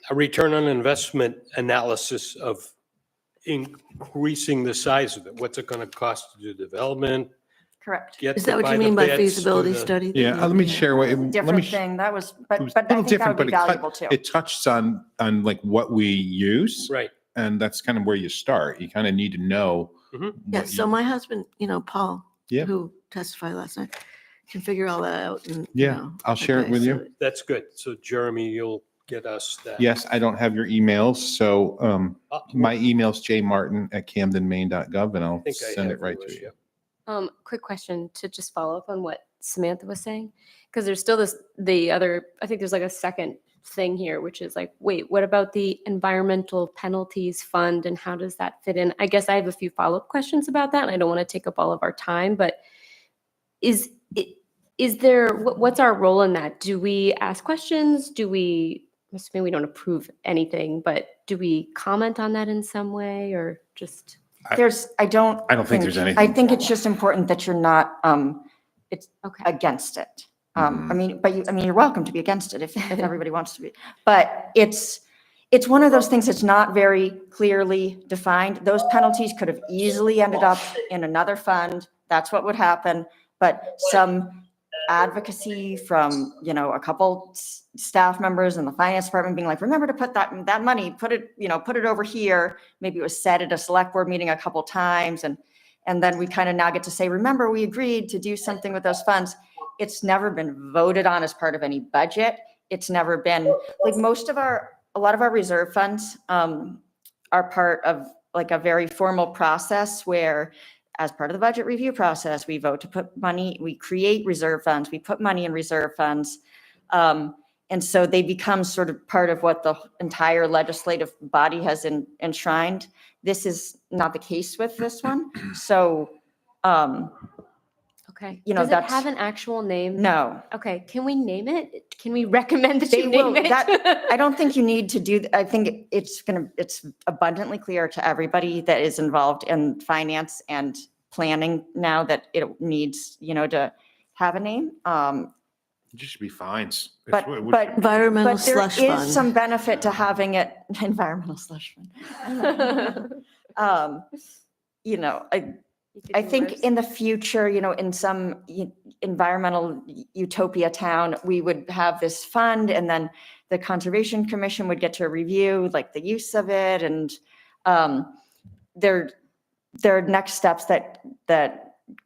a return on investment analysis of increasing the size of it. What's it going to cost to do development? Correct. Get Is to that what buy you the mean by bits, feasibility do the- study? that yeah, you- let me share what, let me, Different thing. That was, it was but a I little think that different, would be but valuable too. it touched on like what we use. Right. And that's kind of where you start. You kind of need to know. Mhm. Yeah, what so you- my husband, Paul, Yeah. who testified last night, can figure all that out and. Yeah, I'll share it okay, with so you. That's good. So Jeremy, you'll get us that. Yes, I don't have your emails, so my email's jmartin@camdenmaine.gov, and I'll I think I send have it right yours, to you. yeah. Quick question to just follow up on what Samantha was saying, because there's still I think there's like a second thing here, which is like, wait, what about the environmental penalties fund and how does that fit in? I guess I have a few follow-up questions about that and I don't want to take up all of our time, but is there, what's our role in that? Do we ask questions? Assuming we don't approve anything, but do we comment on that in some way or just? I don't think there's anything. I think it's just important that you're not, Okay. against it. Mhm. I mean, you're welcome to be against it if everybody wants to be, but it's one of those things that's not very clearly defined. Those penalties could have easily ended up in another fund. That's what would happen. But some advocacy from, a couple staff members in the finance department being like, remember to put that money, put it over here. Maybe it was said at a select board meeting a couple times. And then we kind of now get to say, remember, we agreed to do something with those funds. It's never been voted on as part of any budget. It's never been, like a lot of our reserve funds are part of like a very formal process where as part of the budget review process, we vote to put money, we create reserve funds, we put money in reserve funds. And so they become sort of part of what the entire legislative body has enshrined. This is not the case with this one. So, Okay. You know, Does it that's- have an actual name? no. Okay. Can we name it? Can we recommend that They you will, name it? I don't think you need to do, I think it's abundantly clear to everybody that is involved in finance and planning now that it needs, to have a name. It just should be fines. But Environmental there slush is fund. some benefit to having it, environmental slush fund. I think in the future, in some environmental utopia town, we would have this fund and then the Conservation Commission would get to review like the use of it. And there are next steps that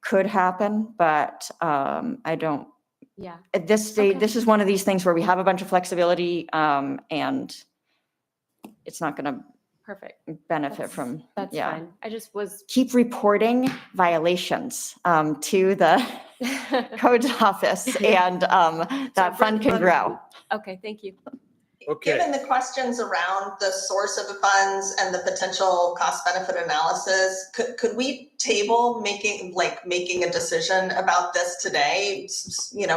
could happen, but I don't, Yeah. at this stage, Okay. this is one of these things where we have a bunch of flexibility and it's not going to Perfect. benefit from, That's yeah. fine. I just was. Keep reporting violations to the codes office and that fund can grow. Okay, thank you. Okay. Given the questions around the source of the funds and the potential cost benefit analysis, could we table making a decision about this today?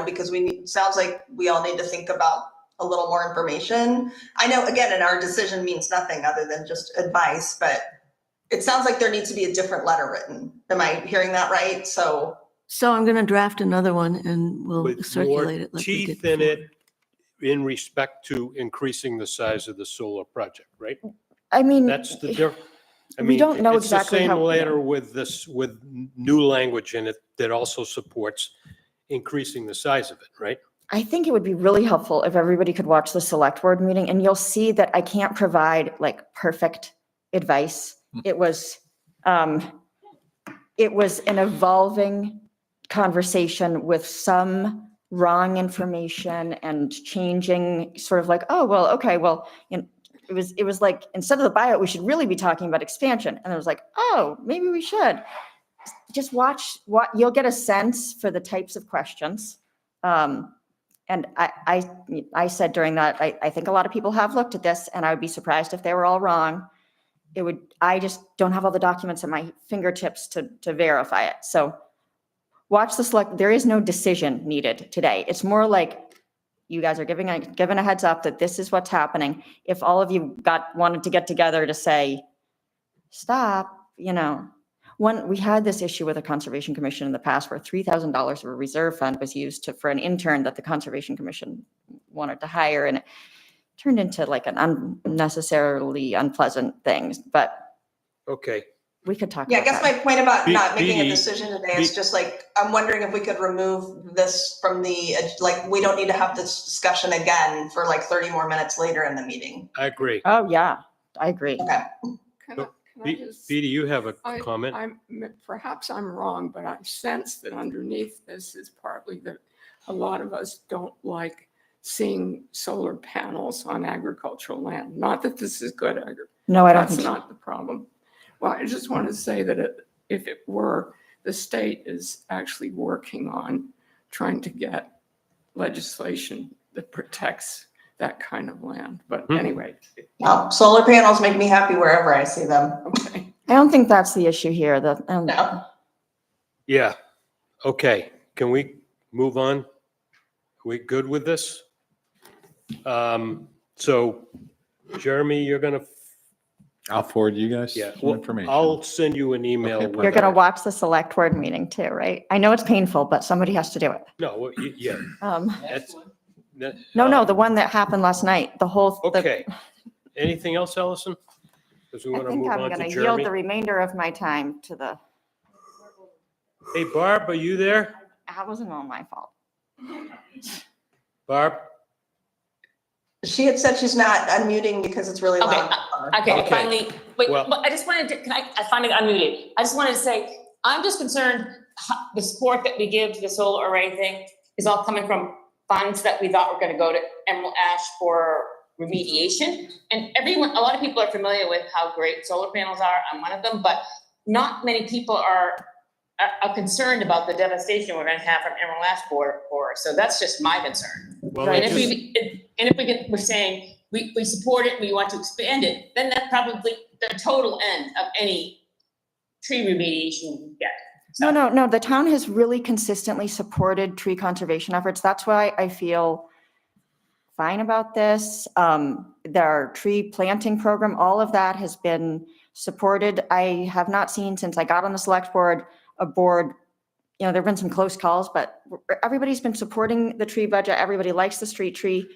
Because sounds like we all need to think about a little more information. I know, again, and our decision means nothing other than just advice, but it sounds like there needs to be a different letter written. Am I hearing that right? So I'm going to draft another one and we'll With circulate more it. like we did teeth in before. it in respect to increasing the size of the solar project, right? I mean, That's the difference. We don't know It's the exactly same how- letter with new language in it that also supports increasing the size of it, right? I think it would be really helpful if everybody could watch the select board meeting, and you'll see that I can't provide like perfect advice. It was an evolving conversation with some wrong information and changing sort of like, oh, well, okay, well, you know, it was like, instead of the buyout, we should really be talking about expansion. And it was like, oh, maybe we should. Just watch what you'll get a sense for the types of questions. And I said during that, I think a lot of people have looked at this, and I would be surprised if they were all wrong. I just don't have all the documents at my fingertips to verify it. So watch the select, there is no decision needed today. It's more like you guys are given a heads up that this is what's happening. If all of you wanted to get together to say, stop, you know. We had this issue with a conservation commission in the past where $3,000 of a reserve fund was used for an intern that the conservation commission wanted to hire, and it turned into like an unnecessarily unpleasant thing. But Okay. we could talk Yeah, I about guess that. my point about not making a Be- decision today is just like, I'm wondering if we could remove this from the, like, we don't need to have this discussion again for like 30 more minutes later in the meeting. I agree. Oh, yeah, I agree. Okay. Can I just? Petey, you have a comment? Perhaps I'm wrong, but I sense that underneath this is partly that a lot of us don't like seeing solar panels on agricultural land. Not that this is good. No, I don't That's think so. not the problem. Well, I just want to say that if it were, the state is actually working on trying to get legislation that protects that kind of land. But anyway. Well, solar panels make me happy wherever I see them. Okay. I don't think that's the issue here. No. Yeah. Okay. Can we move on? Are we good with this? So Jeremy, you're going to, I'll forward you guys yeah, some information. I'll send you an email. Okay, with You're going to our- watch the select board meeting too, right? I know it's painful, but somebody has to do it. No, yeah. That's- No, the one that happened last night, the whole. Okay. Anything else, Allison? Because we I want to think move I'm on going to to yield Jeremy. the remainder of my time to the, Hey, Barb, are you there? that wasn't all my fault. Barb? She had said she's not unmuting because it's really Okay, loud. okay, Okay. finally, wait, Well- but I just wanted to, I finally unmuted. I just wanted to say, I'm just concerned, the support that we give to the solar array thing is all coming from funds that we thought were gonna go to Emerald Ash for remediation. And a lot of people are familiar with how great solar panels are. I'm one of them, but not many people are concerned about the devastation we're gonna have from Emerald Ash for. So that's just my concern. Well, And I if just- we're saying we support it, we want to expand it, then that's probably the total end of any tree remediation we get. No. The town has really consistently supported tree conservation efforts. That's why I feel fine about this. Their tree planting program, all of that has been supported. I have not seen, since I got on the select board, a board, you know, there've been some close calls, but everybody's been supporting the tree budget. Everybody likes the street tree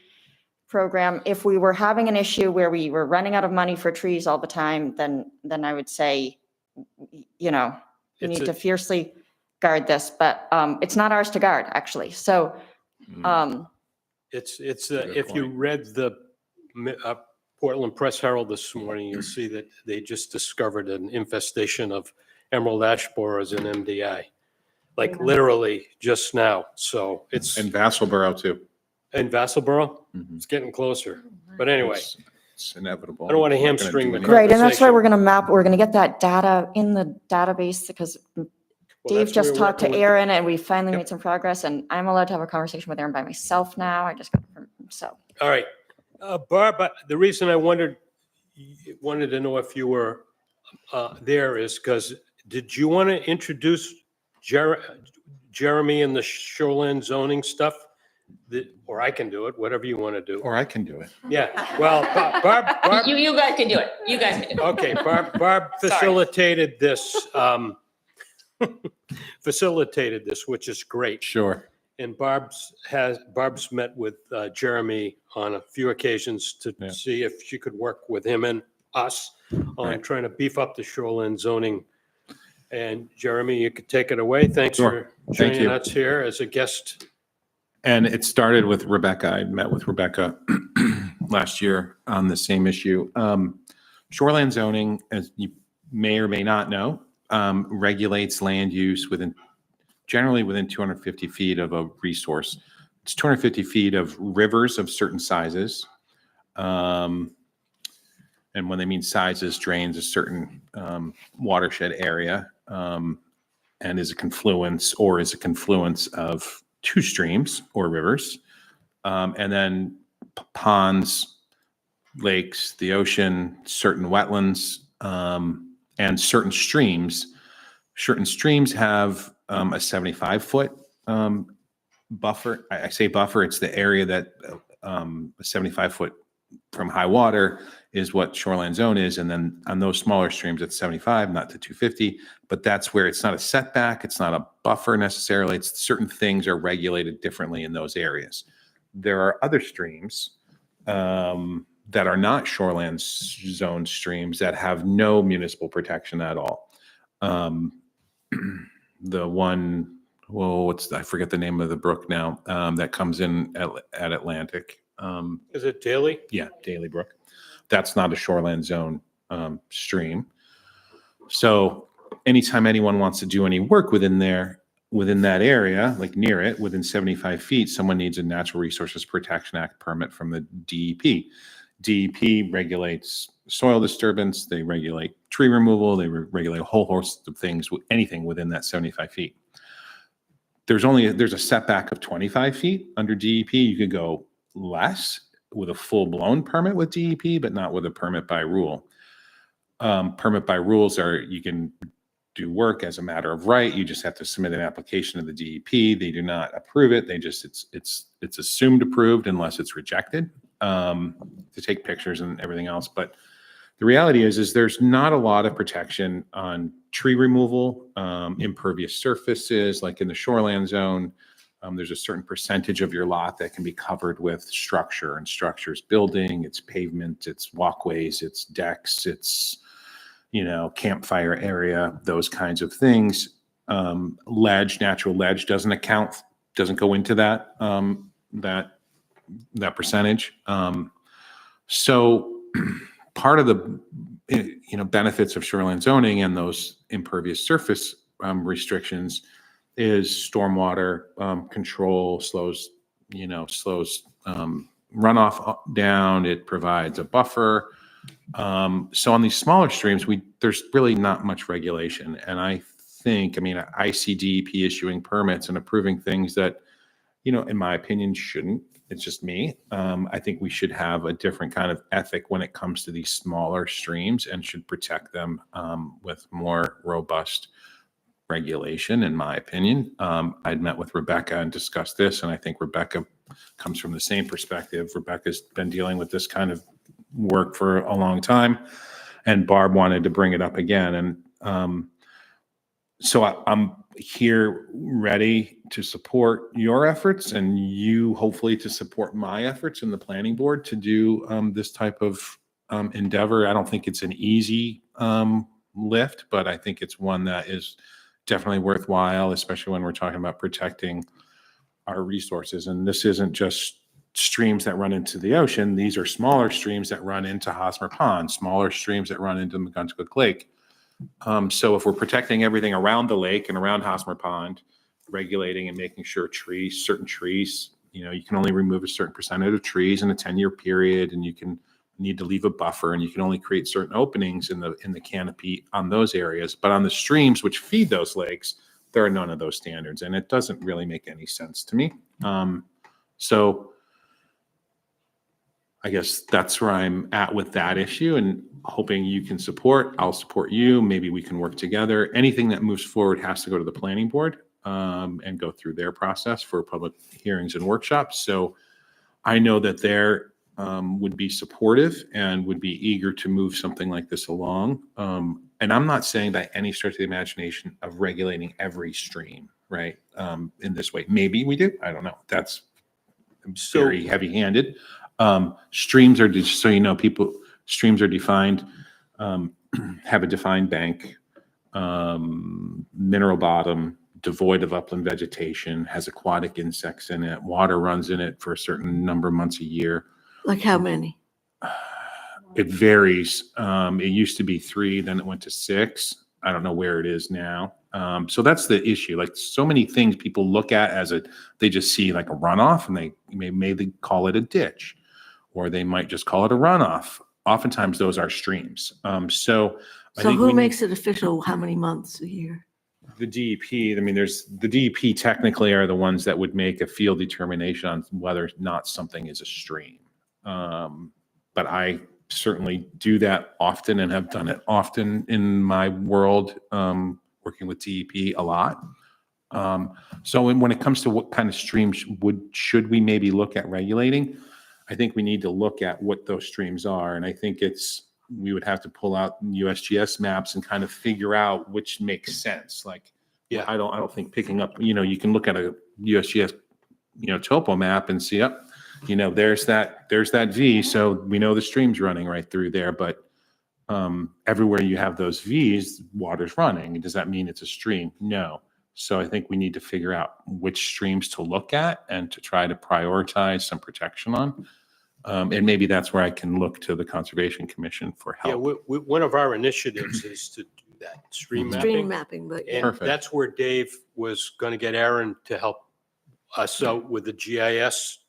program. If we were having an issue where we were running out of money for trees all the time, then I would say, you know, you It's need a- to fiercely guard this, but it's not ours to guard, actually. So, It's, Good if you point. read the Portland Press Herald this morning, you'll see that they just discovered an infestation of emerald ash borers in MDI. Like literally just now. So it's And Vassalboro too. in Vassalboro. Mhm. It's getting closer. But anyway, It's inevitable. I don't wanna We're not gonna hamstring do the anything. right, and that's why conversation. we're gonna get that data in the database, because well, Dave that's just where talked to working with the- Aaron and we finally Yep. made some progress, and I'm allowed to have a conversation with Aaron by myself now. I just got, so. All right. Barb, the reason I wanted to know if you were there is because, did you want to introduce Jeremy and the shoreline zoning stuff? Or I can do it, whatever you want to do. Or I can do it. Yeah, well, Barb, You guys can do it. You guys can do it. okay, Barb facilitated this, which is great. Sure. And Barb's met with Jeremy on a few occasions to Yeah. see if she could work with him and us on Right. trying to beef up the shoreline zoning. And Jeremy, you could take it away. Thanks Sure. for Thank joining you. us here as a guest. And it started with Rebecca. I met with Rebecca last year on the same issue. Shoreland zoning, as you may or may not know, regulates land use generally within 250 feet of a resource. It's 250 feet of rivers of certain sizes. And when they mean sizes, drains a certain watershed area, and is a confluence of two streams or rivers. And then ponds, lakes, the ocean, certain wetlands, and certain streams. Certain streams have a 75-foot buffer. I say buffer, it's the area that a 75-foot from high water is what shoreline zone is. And then on those smaller streams, it's 75, not to 250, but that's where it's not a setback. It's not a buffer necessarily. It's certain things are regulated differently in those areas. There are other streams that are not shoreline zone streams that have no municipal protection at all. The one, I forget the name of the brook now, that comes in at Atlantic. Is it Daly? Yeah, Daly Brook. That's not a shoreline zone stream. So anytime anyone wants to do any work within that area, like near it, within 75 feet, someone needs a Natural Resources Protection Act permit from the DEP. DEP regulates soil disturbance, they regulate tree removal, they regulate a whole host of things, anything within that 75 feet. There's a setback of 25 feet under DEP. You could go less with a full-blown permit with DEP, but not with a permit by rule. Permit by rules are, you can do work as a matter of right. You just have to submit an application to the DEP. They do not approve it. It's assumed approved unless it's rejected, to take pictures and everything else. But the reality is there's not a lot of protection on tree removal, impervious surfaces, like in the shoreline zone. There's a certain percentage of your lot that can be covered with structure, and structure's building, it's pavement, it's walkways, it's decks, it's, campfire area, those kinds of things. Ledge, natural ledge doesn't go into that, that percentage. So part of the, benefits of shoreline zoning and those impervious surface restrictions is stormwater there's slows runoff down. It provides a buffer. So on these smaller streams, there's really not much regulation. And I see DEP issuing permits and approving things that, in my opinion, shouldn't. It's just me. I think we should have a different kind of ethic when it comes to these smaller streams and should protect them with more robust regulation, in my opinion. I'd met with Rebecca and discussed this, and I think Rebecca comes from the same perspective. Rebecca's been dealing with this kind of work for a long time, and Barb wanted to bring it up again. And so I'm here ready to support your efforts, and you hopefully to support my efforts in the planning board to do this type of endeavor. I don't think it's an easy lift, but I think it's one that is definitely worthwhile, especially when we're talking about protecting our resources. And this isn't just streams that run into the ocean. These are smaller streams that run into Hosmer Pond, smaller streams that run into Muguntuck Lake. So if we're protecting everything around the lake and around Hosmer Pond, regulating and making sure certain trees, you can only remove a certain percentage of trees in a 10-year period, and you need to leave a buffer, and you can only create certain openings in the canopy on those areas. But on the streams which feed those lakes, there are none of those standards, and it doesn't really make any sense to me. So I guess that's where I'm at with that issue, and hoping you can support. I'll support you. Maybe we can work together. Anything that moves forward has to go to the planning board and go through their process for public hearings and workshops. So I know that they're would be supportive and would be eager to move something like this along. And I'm not saying by any stretch of the imagination of regulating every stream, right? In this way. Maybe we do. I don't know. That's very heavy-handed. Streams are, just so you know, streams are defined, have a defined bank, mineral bottom, devoid of upland vegetation, has aquatic insects in it, water runs in it for a certain number of months a year. Like how many? It varies. It used to be 3, then it went to 6. I don't know where it is now. So that's the issue. Like so many things people look at as they just see like a runoff and they maybe call it a ditch, or they might just call it a runoff. Oftentimes those are streams. So I So think who makes it official? How many months a year? the DEP, I mean, there's the DEP technically are the ones that would make a field determination on whether or not something is a stream. But I certainly do that often and have done it often in my world, working with DEP a lot. So when it comes to what kind of streams should we maybe look at regulating, I think we need to look at what those streams are. And I think we would have to pull out USGS maps and kind of figure out which makes sense. Like, Yeah. I don't think picking up, you can look at a USGS, topo map and see up, there's that V. So we know the stream's running right through there, but everywhere you have those V's, water's running. Does that mean it's a stream? No. So I think we need to figure out which streams to look at and to try to prioritize some protection on. And maybe that's where I can look to the Conservation Commission for Yeah, help. one of our initiatives is to do that, stream Stream mapping. mapping, but yeah. And Perfect. that's where Dave was going to get Aaron to help us out with the GIS.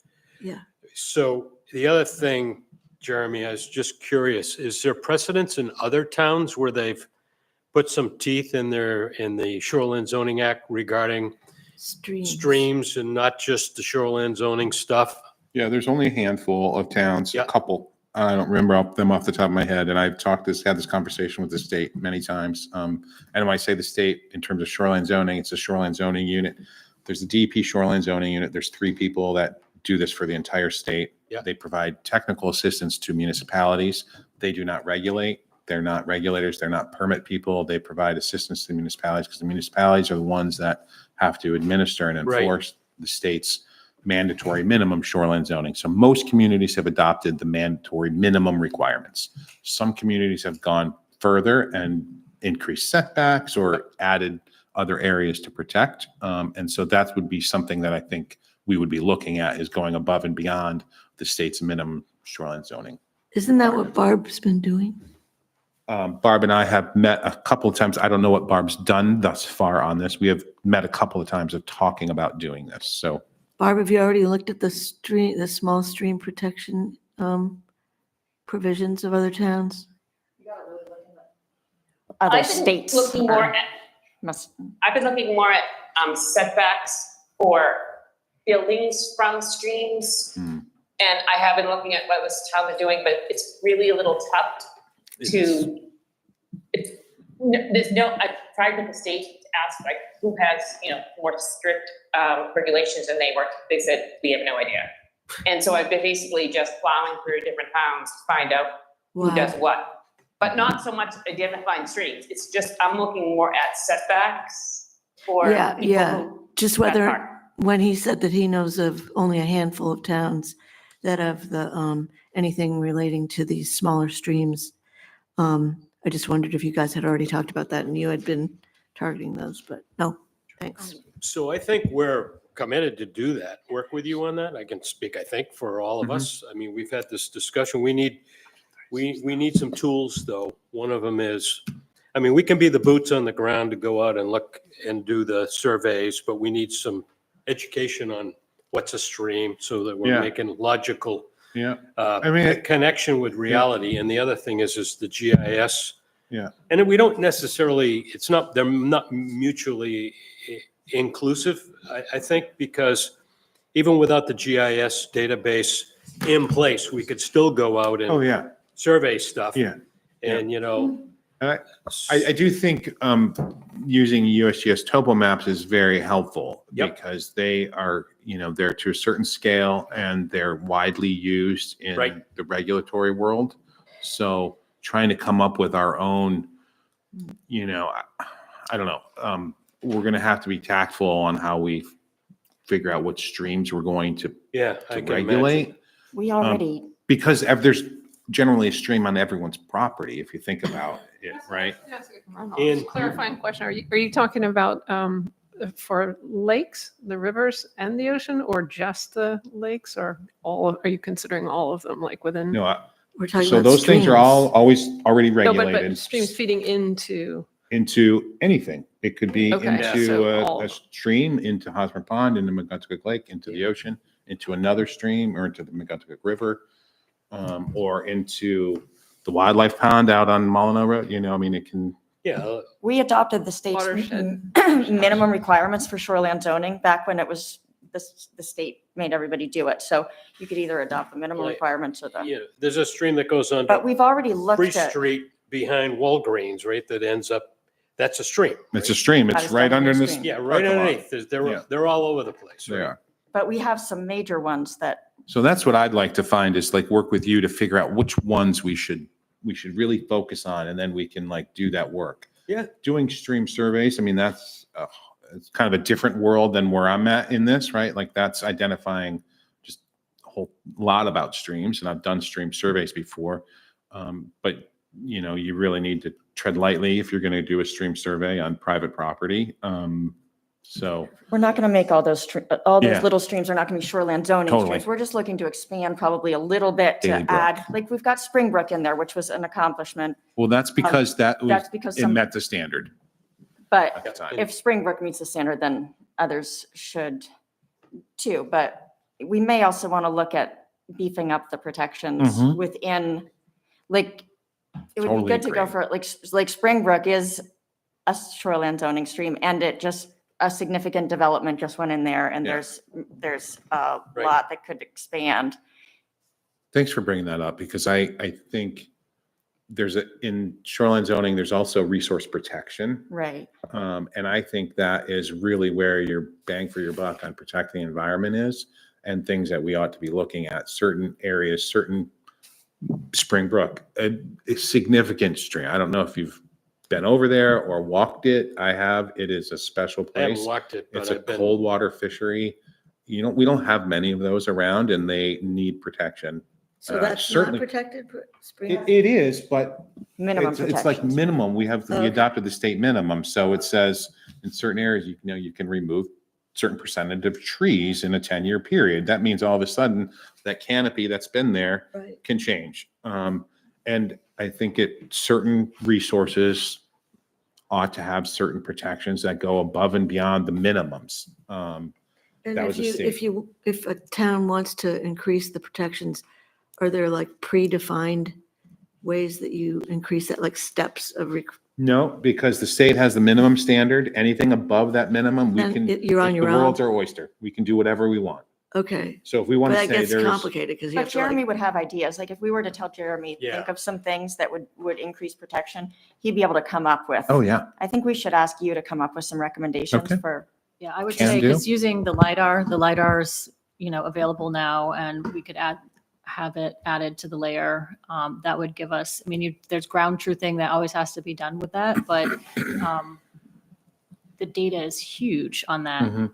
Yeah. So the other thing, Jeremy, I was just curious, is there precedence in other towns where they've put some teeth in the Shoreline Zoning Act regarding streams and not just the shoreline zoning stuff? Yeah, there's only a handful of towns, Yeah. a couple. I don't remember them off the top of my head. And I've had this conversation with the state many times. And when I say the state in terms of shoreline zoning, it's a shoreline zoning unit. There's the DEP shoreline zoning unit. There's 3 people that do this for the entire state. Yeah. They provide technical assistance to municipalities. They do not regulate. They're not regulators. They're not permit people. They provide assistance to the municipalities because the municipalities are the ones that have to administer and Right. enforce the state's mandatory minimum shoreline zoning. So most communities have adopted the mandatory minimum requirements. Some communities have gone further and increased setbacks or added other areas to protect. And so that would be something that I think we would be looking at, is going above and beyond the state's minimum shoreline zoning. Isn't that what Barb's been doing? Barb and I have met a couple of times. I don't know what Barb's done thus far on this. We have met a couple of times of talking about doing this. So Barb, have you already looked at the small stream protection provisions of other towns? Other I've been states. looking more at, must- I've been looking more at setbacks for buildings from streams. Hmm. And I have been looking at what this town is doing, but it's really a little tough I've tried with the state to ask like who has, more strict regulations, and they said, we have no idea. And so I've been basically just plowing through different towns to find out who does what. But not so much identifying streams. It's just, I'm looking more at setbacks for Yeah, people yeah. who- Just that whether, part. when he said that he knows of only a handful of towns that have the, anything relating to these smaller streams. I just wondered if you guys had already talked about that and you had been targeting those, but no, thanks. So I think we're committed to do that, work with you on that. I can speak, I think, for all of Mhm. us. I mean, we've had this discussion. We need some tools, though. One of them is, I mean, we can be the boots on the ground to go out and look and do the surveys, but we need some education on what's a stream so that we're Yeah. making logical yeah, I mean, connection with reality. And the other thing is the GIS. Yeah. And we don't necessarily, they're not mutually inclusive, I think, because even without the GIS database in place, we could still go out oh, and yeah, survey stuff. yeah. And, I do think using USGS topo maps is very helpful Yep. because they are, they're to a certain scale and they're widely used in Right. the regulatory world. So trying to come up with our own, I don't know. We're going to have to be tactful on how we figure out what streams we're going to yeah, I can regulate. imagine. We already, Because there's generally a stream on everyone's property, if you think about it, right? Yes, And- clarifying question. Are you talking about for lakes, the rivers and the ocean, or just the lakes, or are you considering all of them, like within? No, We're talking so about those things are all streams. always already No, but regulated streams feeding into, into anything. It could be Okay, into so all a of them. stream, into Hosmer Pond, into McGuntacook Lake, into the ocean, into another stream, or into the McGuntacook River, or into the wildlife pond out on Molyneux Road. You know, I mean, it can. Yeah, We adopted the state's Watershed. minimum requirements for shoreland zoning back when it was, the state made everybody do it. So you could either adopt the minimum Right. requirements or the, yeah, there's a stream that goes under but we've already Free looked at. Street behind Walgreens, right, that ends up, that's a stream. It's a right? stream. That It's is right definitely under a this. stream. Yeah, right parking lot. underneath. Yeah. They're all over the place. They right? are. But we have some major ones that, So that's what I'd like to find is like work with you to figure out which ones we should really focus on, and then we can like do that work. Yeah. Doing stream surveys, I mean, it's kind of a different world than where I'm at in this, right? Like that's identifying just a whole lot about streams, and I've done stream surveys before. But you know, you really need to tread lightly if you're going to do a stream survey on private property. So we're not going to make all those Yeah. little streams are not going to be shoreland zoning Totally. streams. We're just looking to expand probably a little bit to Daily Brook. add, like we've got Springbrook in there, which was an accomplishment. well, that's because That's because it some, met the standard but at the time. if Springbrook meets the standard, then others should too. But we may also want to look at beefing up the protections Mhm. within, like, it would Totally be good to go agree. for, like Springbrook is a shoreland zoning stream, and it just, a significant development just went in there, and Yeah. there's a Right. lot that could expand. Thanks for bringing that up, because I think in shoreline zoning, there's also resource protection. Right. And I think that is really where your bang for your buck on protecting the environment is, and things that we ought to be looking at, certain areas, certain Springbrook, a significant stream. I don't know if you've been over there or walked it. I have. It is a special I haven't place. walked it, It's but a I've been. cold water fishery. We don't have many of those around, and they need protection. So that's not certainly- protected, spring? It is, but Minimum it's like protections. minimum. We Okay. adopted the state minimum. So it says in certain areas, you can remove certain percentage of trees in a 10-year period. That means all of a sudden that canopy that's been there Right. can change. And I think certain resources ought to have certain protections that go above and beyond the minimums. And That was a state. if a town wants to increase the protections, are there like predefined ways that you increase that, like steps of, No, because the state has the minimum standard. Anything above that minimum, we And can. you're on your The world's own? our oyster. We can do whatever we want. okay. So if we want But to that say gets there's. complicated because you But have to Jeremy like, would have ideas, like if we were to tell Jeremy, Yeah. think of some things that would increase protection, he'd be able to come up with. Oh, yeah. I think we should ask you to come up with some recommendations Okay. for, Yeah, I would Can say, do. because using the LiDAR's, available now, and we could have it added to the layer. That would give us, there's ground truthing that always has to be done with that, but the data is huge on that, Mhm.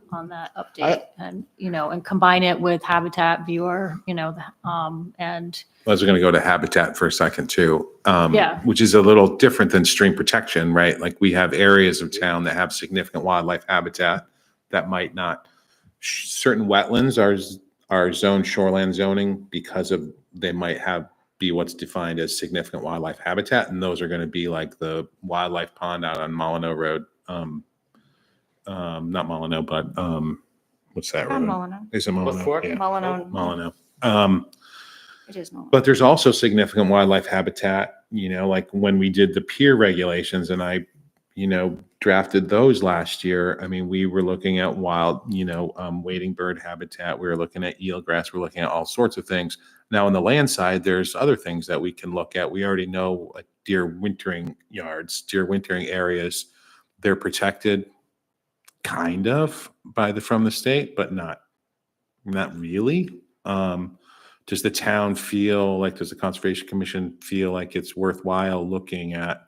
update. And, and combine it with Habitat Viewer, and I was going to go to habitat for a second too. Yeah. Which is a little different than stream protection, right? Like we have areas of town that have significant wildlife habitat that might not. Certain wetlands are zoned shoreland zoning because they might be what's defined as significant wildlife habitat, and those are going to be like the wildlife pond out on Molyneux Road. Not Molyneux, but what's that road? Molyneux. Is it Molyneux? Before? Yeah, Molyneux. Molyneux. It is Molyneux. But there's also significant wildlife habitat, like when we did the pier regulations and I, drafted those last year. I mean, we were looking at wild, wading bird habitat. We were looking at eelgrass. We're looking at all sorts of things. Now on the land side, there's other things that we can look at. We already know like deer wintering yards, deer wintering areas. They're protected kind of from the state, but not really. Does the town feel like, does the Conservation Commission feel like it's worthwhile looking at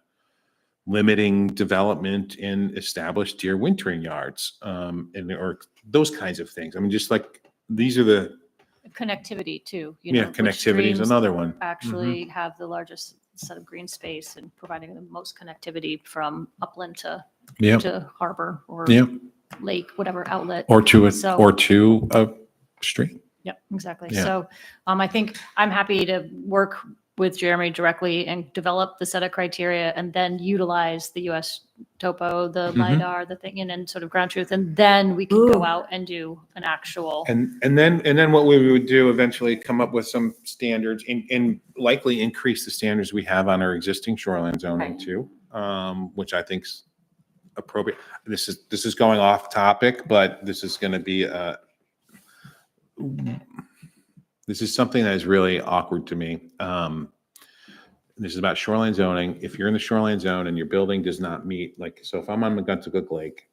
limiting development in established deer wintering yards, or those kinds of things? I mean, just like, these are the, connectivity too. yeah, which connectivity is streams another one. Actually have the largest set of green space and providing the most connectivity from upland to Yep. to harbor or Yep. lake, whatever outlet. Or to So- a stream. Yep, exactly. Yeah. So I think I'm happy to work with Jeremy directly and develop the set of criteria and then utilize the US topo, the Mhm. LiDAR, the thing, and then sort of ground truth. And then we can go Ooh. out and do an actual. And then what we would do eventually come up with some standards and likely increase the standards we have on our existing shoreline zoning too, which I think's appropriate. This is going off topic, but this is going to be this is something that is really awkward to me. This is about shoreline zoning. If you're in the shoreline zone and your building does not meet, like, so if I'm on McGuntacook Lake,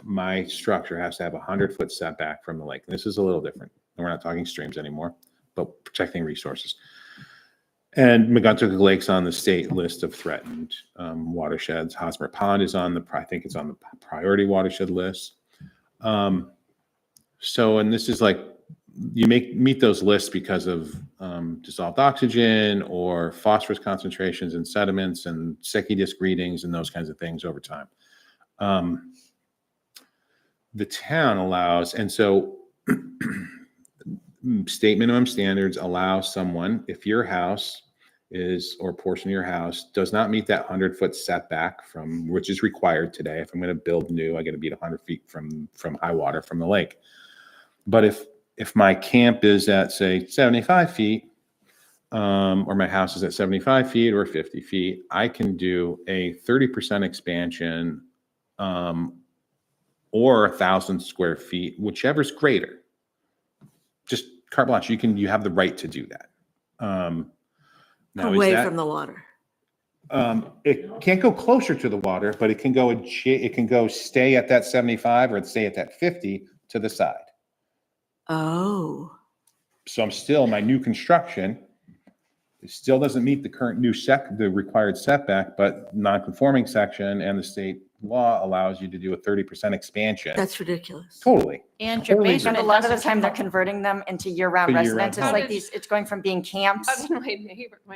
my structure has to have 100-foot setback from the lake. This is a little different. And we're not talking streams anymore, but protecting resources. And McGuntacook Lake's on the state list of threatened watersheds. Hosmer Pond is I think it's on the priority watershed list. So, and this is like, you meet those lists because of dissolved oxygen or phosphorus concentrations in sediments and Secchi disc readings and those kinds of things over time. The town allows, and so state minimum standards allow someone, if your house is, or a portion of your house does not meet that 100-foot setback from, which is required today. If I'm going to build new, I got to be 100 feet from high water from the lake. But if my camp is at, say, 75 feet, or my house is at 75 feet or 50 feet, I can do a 30% expansion, or 1,000 square feet, whichever's greater. Just carte blanche. You have the right to do that. Now, Away from the water. it can't go closer to the water, but it can go stay at that 75 or stay at that 50 to the side. Oh. So I'm still, my new construction, it still doesn't meet the current the required setback, but non-conforming section and the state law allows you to do a 30% expansion. That's ridiculous. Totally. And your Totally basement. And a lot of the time they're converting them into year-round To year-round residents. It's like these, it's going from being camps. My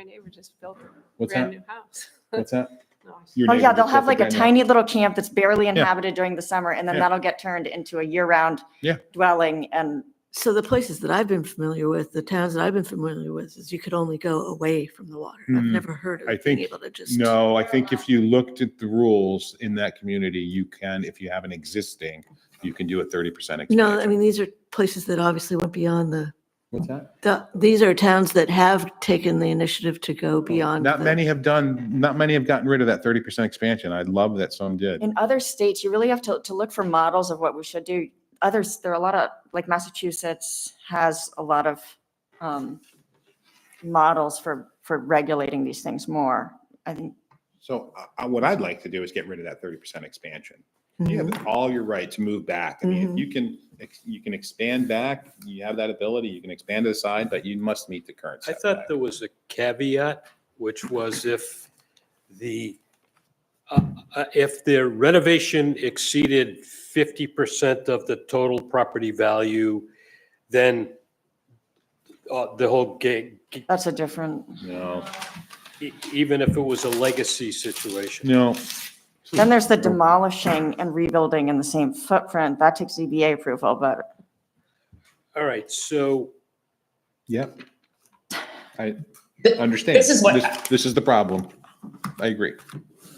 neighbor just built a What's brand that? new house. What's that? No, Your Oh neighbor yeah, just they'll built have like a brand new- tiny little camp that's barely Yeah. inhabited during the summer, and then Yeah. that'll get turned into a year-round Yeah. dwelling. And So the places that I've been familiar with, the towns that I've been familiar with, is you could only go away from the water. I've Hmm. never heard of I being think, able to just. no, I think if you looked at the rules in that community, you can, if you have an existing, you can do a 30% expansion. No, I mean, these are places that obviously went beyond What's that? these are towns that have taken the initiative to go beyond. Not many have gotten rid of that 30% expansion. I'd love that some did. in other states, you really have to look for models of what we should do. Others, there are a lot of, like Massachusetts has a lot of models for regulating these things more. I think So what I'd like to do is get rid of that 30% expansion. You have all your right to move back. I mean, you can expand back, you have that ability, you can expand to the side, but you must meet the current I setback. thought there was a caveat, which was if the renovation exceeded 50% of the total property value, then the whole game, that's a different, No, even if it was a legacy situation. no. then there's the demolishing and rebuilding in the same footprint. That takes ZBA approval, but All right, so Yep. I understand. This is what- This is the problem. I agree.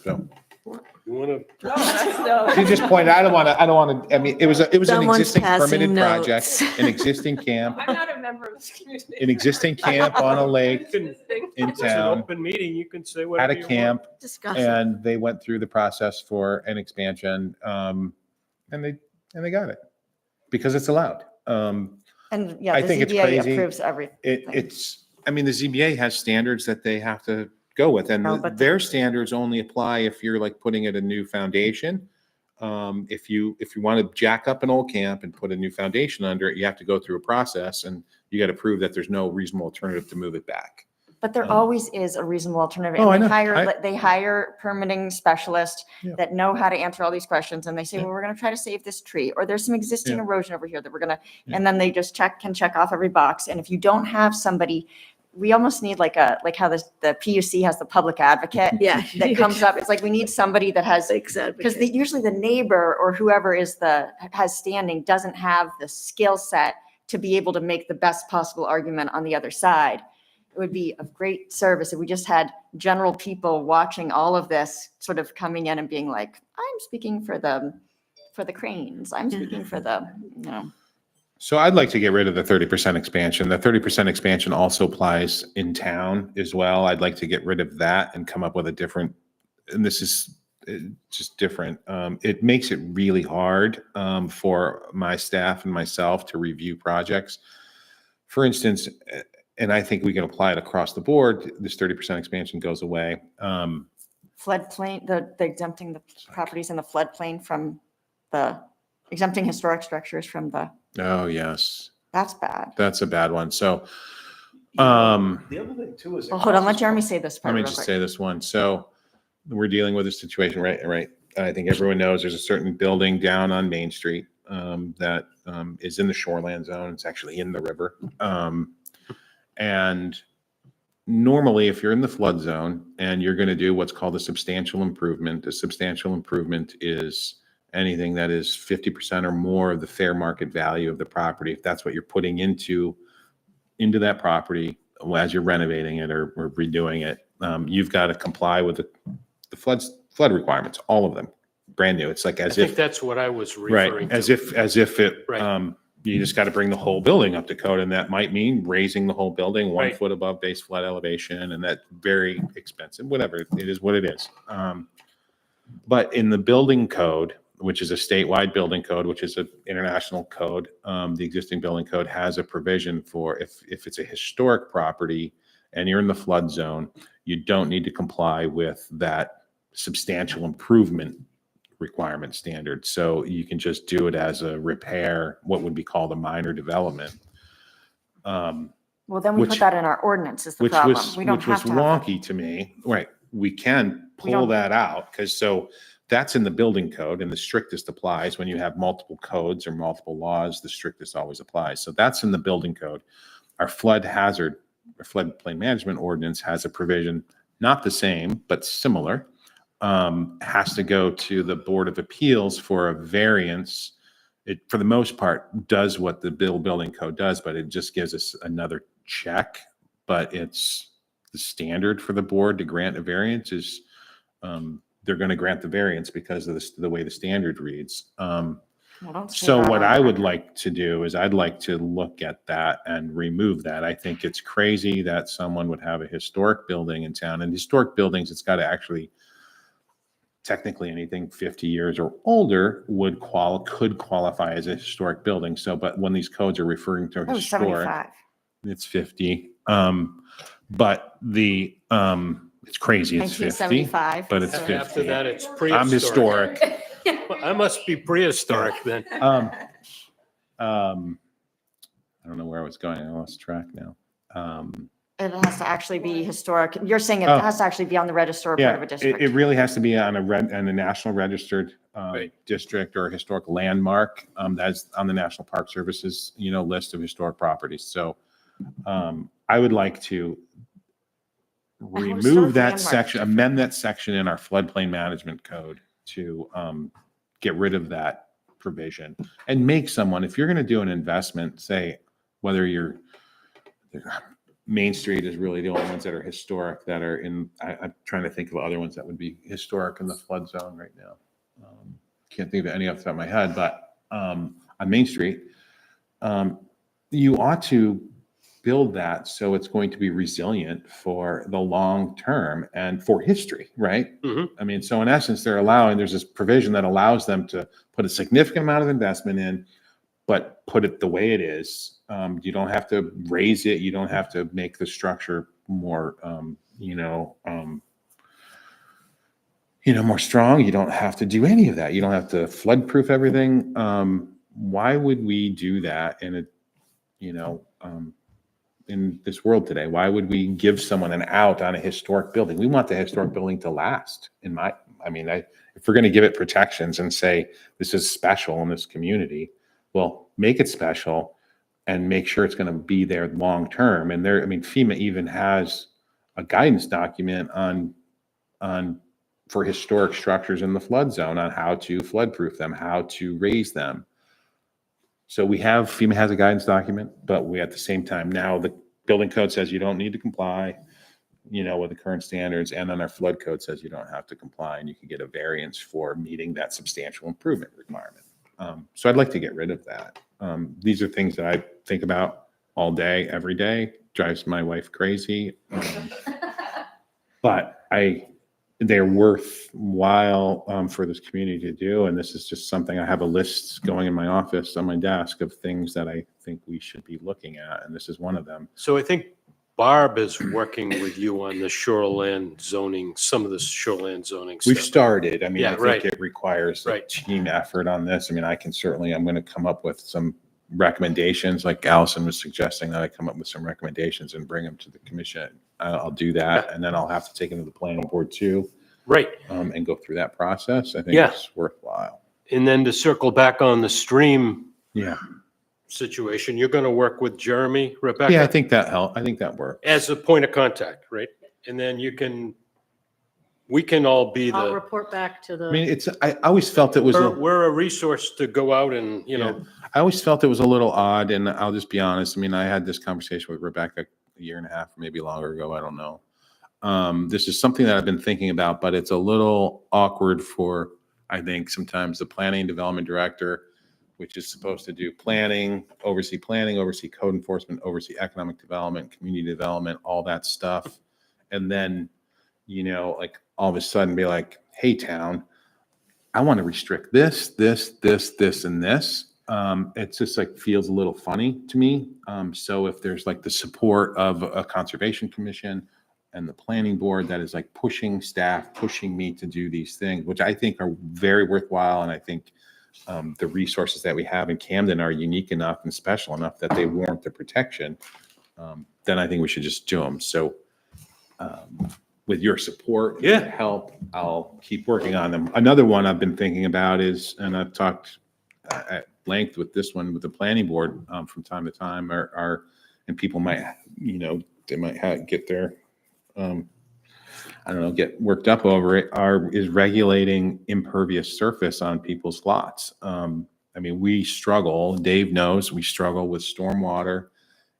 So. you want to, You just pointed, I don't want to, I mean, it was an Someone's existing permitted passing project, notes. an existing camp, I'm not a member of this community. an existing camp on a lake in it's an town, open meeting, you can say had whatever a you want. camp, Discuss it. and they went through the process for an expansion, and they got it because it's allowed. and yeah, I the think it's ZBA crazy. approves everything. I mean, the ZBA has standards that they have to go with, and No, but their standards only apply if you're like putting in a new foundation. If you want to jack up an old camp and put a new foundation under it, you have to go through a process, and you got to prove that there's no reasonable alternative to move it back. But there always is a reasonable alternative. Oh, And I know. they hire permitting specialists Yeah. that know how to answer all these questions. And they say, well, we're going to try to save this tree, or there's some existing Yeah. erosion over here that we're going to, Yeah. and then they just check off every box. And if you don't have somebody we almost need like how the PUC has the public advocate. Yeah. That comes up. It's like we need somebody that has, Because because usually the neighbor or whoever has standing doesn't have the skill set to be able to make the best possible argument on the other side. It would be of great service if we just had general people watching all of this sort of coming in and being like, I'm speaking for the cranes. I'm speaking for the, you know. So I'd like to get rid of the 30% expansion. The 30% expansion also applies in town as well. I'd like to get rid of that and come up with a different, and this is just different. It makes it really hard for my staff and myself to review projects. For instance, and I think we can apply it across the board, this 30% expansion goes away. Floodplain, the exempting the properties in the floodplain from the, exempting historic structures from the, Oh, yes. that's bad. That's a bad one. So, The other thing too is. Well, hold on, let Jeremy say this let part me real just quick. say this one. So we're dealing with a situation, right? I think everyone knows there's a certain building down on Main Street that is in the shoreland zone. It's actually in the river. And normally, if you're in the flood zone and you're going to do what's called a substantial improvement is anything that is 50% or more of the fair market value of the property. If that's what you're putting into that property as you're renovating it or redoing it, you've got to comply with the flood requirements, all of them, brand new. It's like I as think if, that's what I was referring right, to. as if it, Right. you just got to bring the whole building up to code, and that might mean raising the whole building 1 Right. foot above base flood elevation, and that's very expensive. Whatever, it is what it is. But in the building code, which is a statewide building code, which is an international code, the existing building code has a provision for if it's a historic property and you're in the flood zone, you don't need to comply with that substantial improvement requirement standard. So you can just do it as a repair, what would be called a minor development. Well, then we which- put that in our ordinance is the Which problem. was, We don't which was have to have. wonky to me. Right. We can We pull don't- that out because so that's in the building code and the strictest applies when you have multiple codes or multiple laws, the strictest always applies. So that's in the building code. Our floodplain management ordinance has a provision, not the same, but similar, has to go to the Board of Appeals for a variance. It, for the most part, does what the building code does, but it just gives us another check. But it's the standard for the board to grant a variance is they're going to grant the variance because of the way the standard reads. Well, don't say So that what on I the would record. like to do is I'd like to look at that and remove that. I think it's crazy that someone would have a historic building in town, and historic buildings, it's got to actually, technically anything 50 years or older could qualify as a historic building. So, but when these codes are referring to Oh, historic, 75. it's 50. But it's crazy. It's 50, 1975. but it's so- 50. After that, it's I'm prehistoric. historic. I must be prehistoric then. I don't know where I was going. I lost track now. It has to actually be historic. You're saying it Oh. has to actually be on the register or part Yeah, of a it district. really has to be on a national registered Right. district or a historic landmark. That's on the National Park Service's, list of historic properties. So I would like to remove historic that landmark section, is amend that section in our floodplain management code to get rid of that provision and make someone, if you're going to do an investment, say whether you're Main Street is really the only ones that are historic that are in, I'm trying to think of other ones that would be historic in the flood zone right now. Can't think of any off the top of my head, but on Main Street, you ought to build that so it's going to be resilient for the long term and for history, right? Mhm. I mean, so in essence, there's this provision that allows them to put a significant amount of investment in, but put it the way it is. You don't have to raise it. You don't have to make the structure more, more strong. You don't have to do any of that. You don't have to flood proof everything. Why would we do that in this world today? Why would we give someone an out on a historic building? We want the historic building to last. If we're going to give it protections and say this is special in this community, well, make it special, and make sure it's going to be there long-term. And there, I mean, FEMA even has a guidance document for historic structures in the flood zone on how to flood-proof them, how to raise them. So FEMA has a guidance document, but we at the same time, now the building code says you don't need to comply, with the current standards, and then our flood code says you don't have to comply, and you can get a variance for meeting that substantial improvement requirement. So I'd like to get rid of that. These are things that I think about all day, every day, drives my wife crazy. But they're worthwhile for this community to do. And this is just something, I have a list going in my office on my desk of things that I think we should be looking at. And this is one of them. So I think Barb is working with you on the shoreline zoning, some of the shoreline zoning We've stuff. started. I mean, Yeah, I think right. it requires a Right. team effort on this. I mean, I'm going to come up with some recommendations, like Allison was suggesting that I come up with some recommendations and bring them to the commission. I'll do that. And then I'll have to take them to the planning board too. Right. And go through that process. I think Yeah. it's worthwhile. And then to circle back on the stream Yeah. situation, you're going to work with Jeremy, Rebecca? Yeah, I think that helped. I think that worked. As a point of contact, right? And then we can all be I'll the, report back to I mean, the, I always felt it was, we're a resource to go out and, I always felt it was a little odd, and I'll just be honest. I mean, I had this conversation with Rebecca a year and a half, maybe longer ago. I don't know. This is something that I've been thinking about, but it's a little awkward for, I think, sometimes the planning and development director, which is supposed to do planning, oversee code enforcement, oversee economic development, community development, all that stuff. And then, like all of a sudden be like, hey, town, I want to restrict this, and this. It's just like feels a little funny to me. So if there's like the support of a conservation commission and the planning board that is like pushing me to do these things, which I think are very worthwhile. And I think the resources that we have in Camden are unique enough and special enough that they warrant the protection, then I think we should just do them. So with your support, help, I'll keep working on them. Another one I've been thinking about is, and I've talked at length with this one with the planning board from time to time, and people might, they might get their, get worked up over it, is regulating impervious surface on people's lots. I mean, we struggle, Dave knows, we struggle with stormwater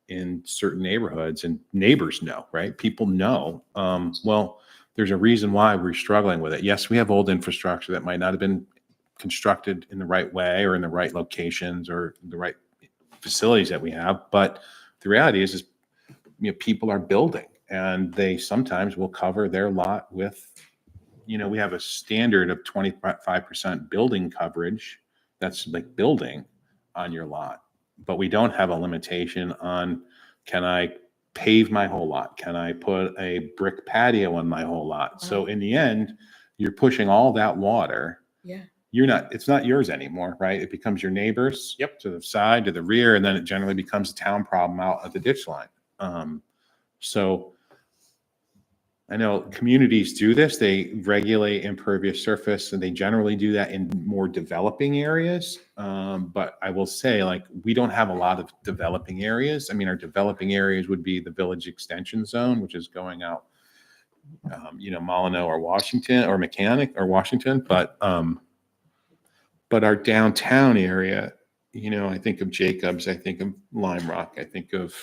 in certain neighborhoods, and neighbors know, right? People know. Well, there's a reason why we're struggling with it. Yes, we have old infrastructure that might not have been constructed in the right way or in the right locations or the right facilities that we have. But the reality is people are building, and they sometimes will cover their lot with, we have a standard of 25% building coverage. That's like building on your lot. But we don't have a limitation on, can I pave my whole lot? Can I put a brick patio on my whole lot? So in the end, you're pushing all that water. Yeah. It's not yours anymore, right? It becomes your neighbor's. Yep. To the side, to the rear, and then it generally becomes a town problem out at the ditch line. So I know communities do this. They regulate impervious surface, and they generally do that in more developing areas. But I will say, like, we don't have a lot of developing areas. I mean, our developing areas would be the village extension zone, which is going out, Molyneux or Washington or Mechanic or Washington. But our downtown area, I think of Jacobs, I think of Lime Rock, I think of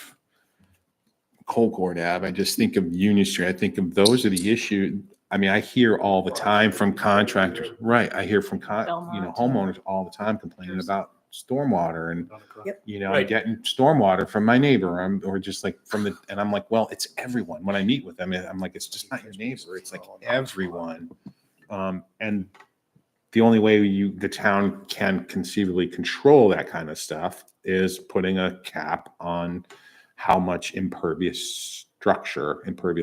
Colcord Ave. I just think of Union Street. I think of those are the issues. I mean, I hear all the time from contractors, right? I hear from homeowners all the time complaining about stormwater and, Right. getting stormwater from my neighbor, or just like and I'm like, well, it's everyone. When I meet with them, I'm like, it's just not your neighbor. It's like everyone. And the only way the town can conceivably control that kind of is putting a cap on how much impervious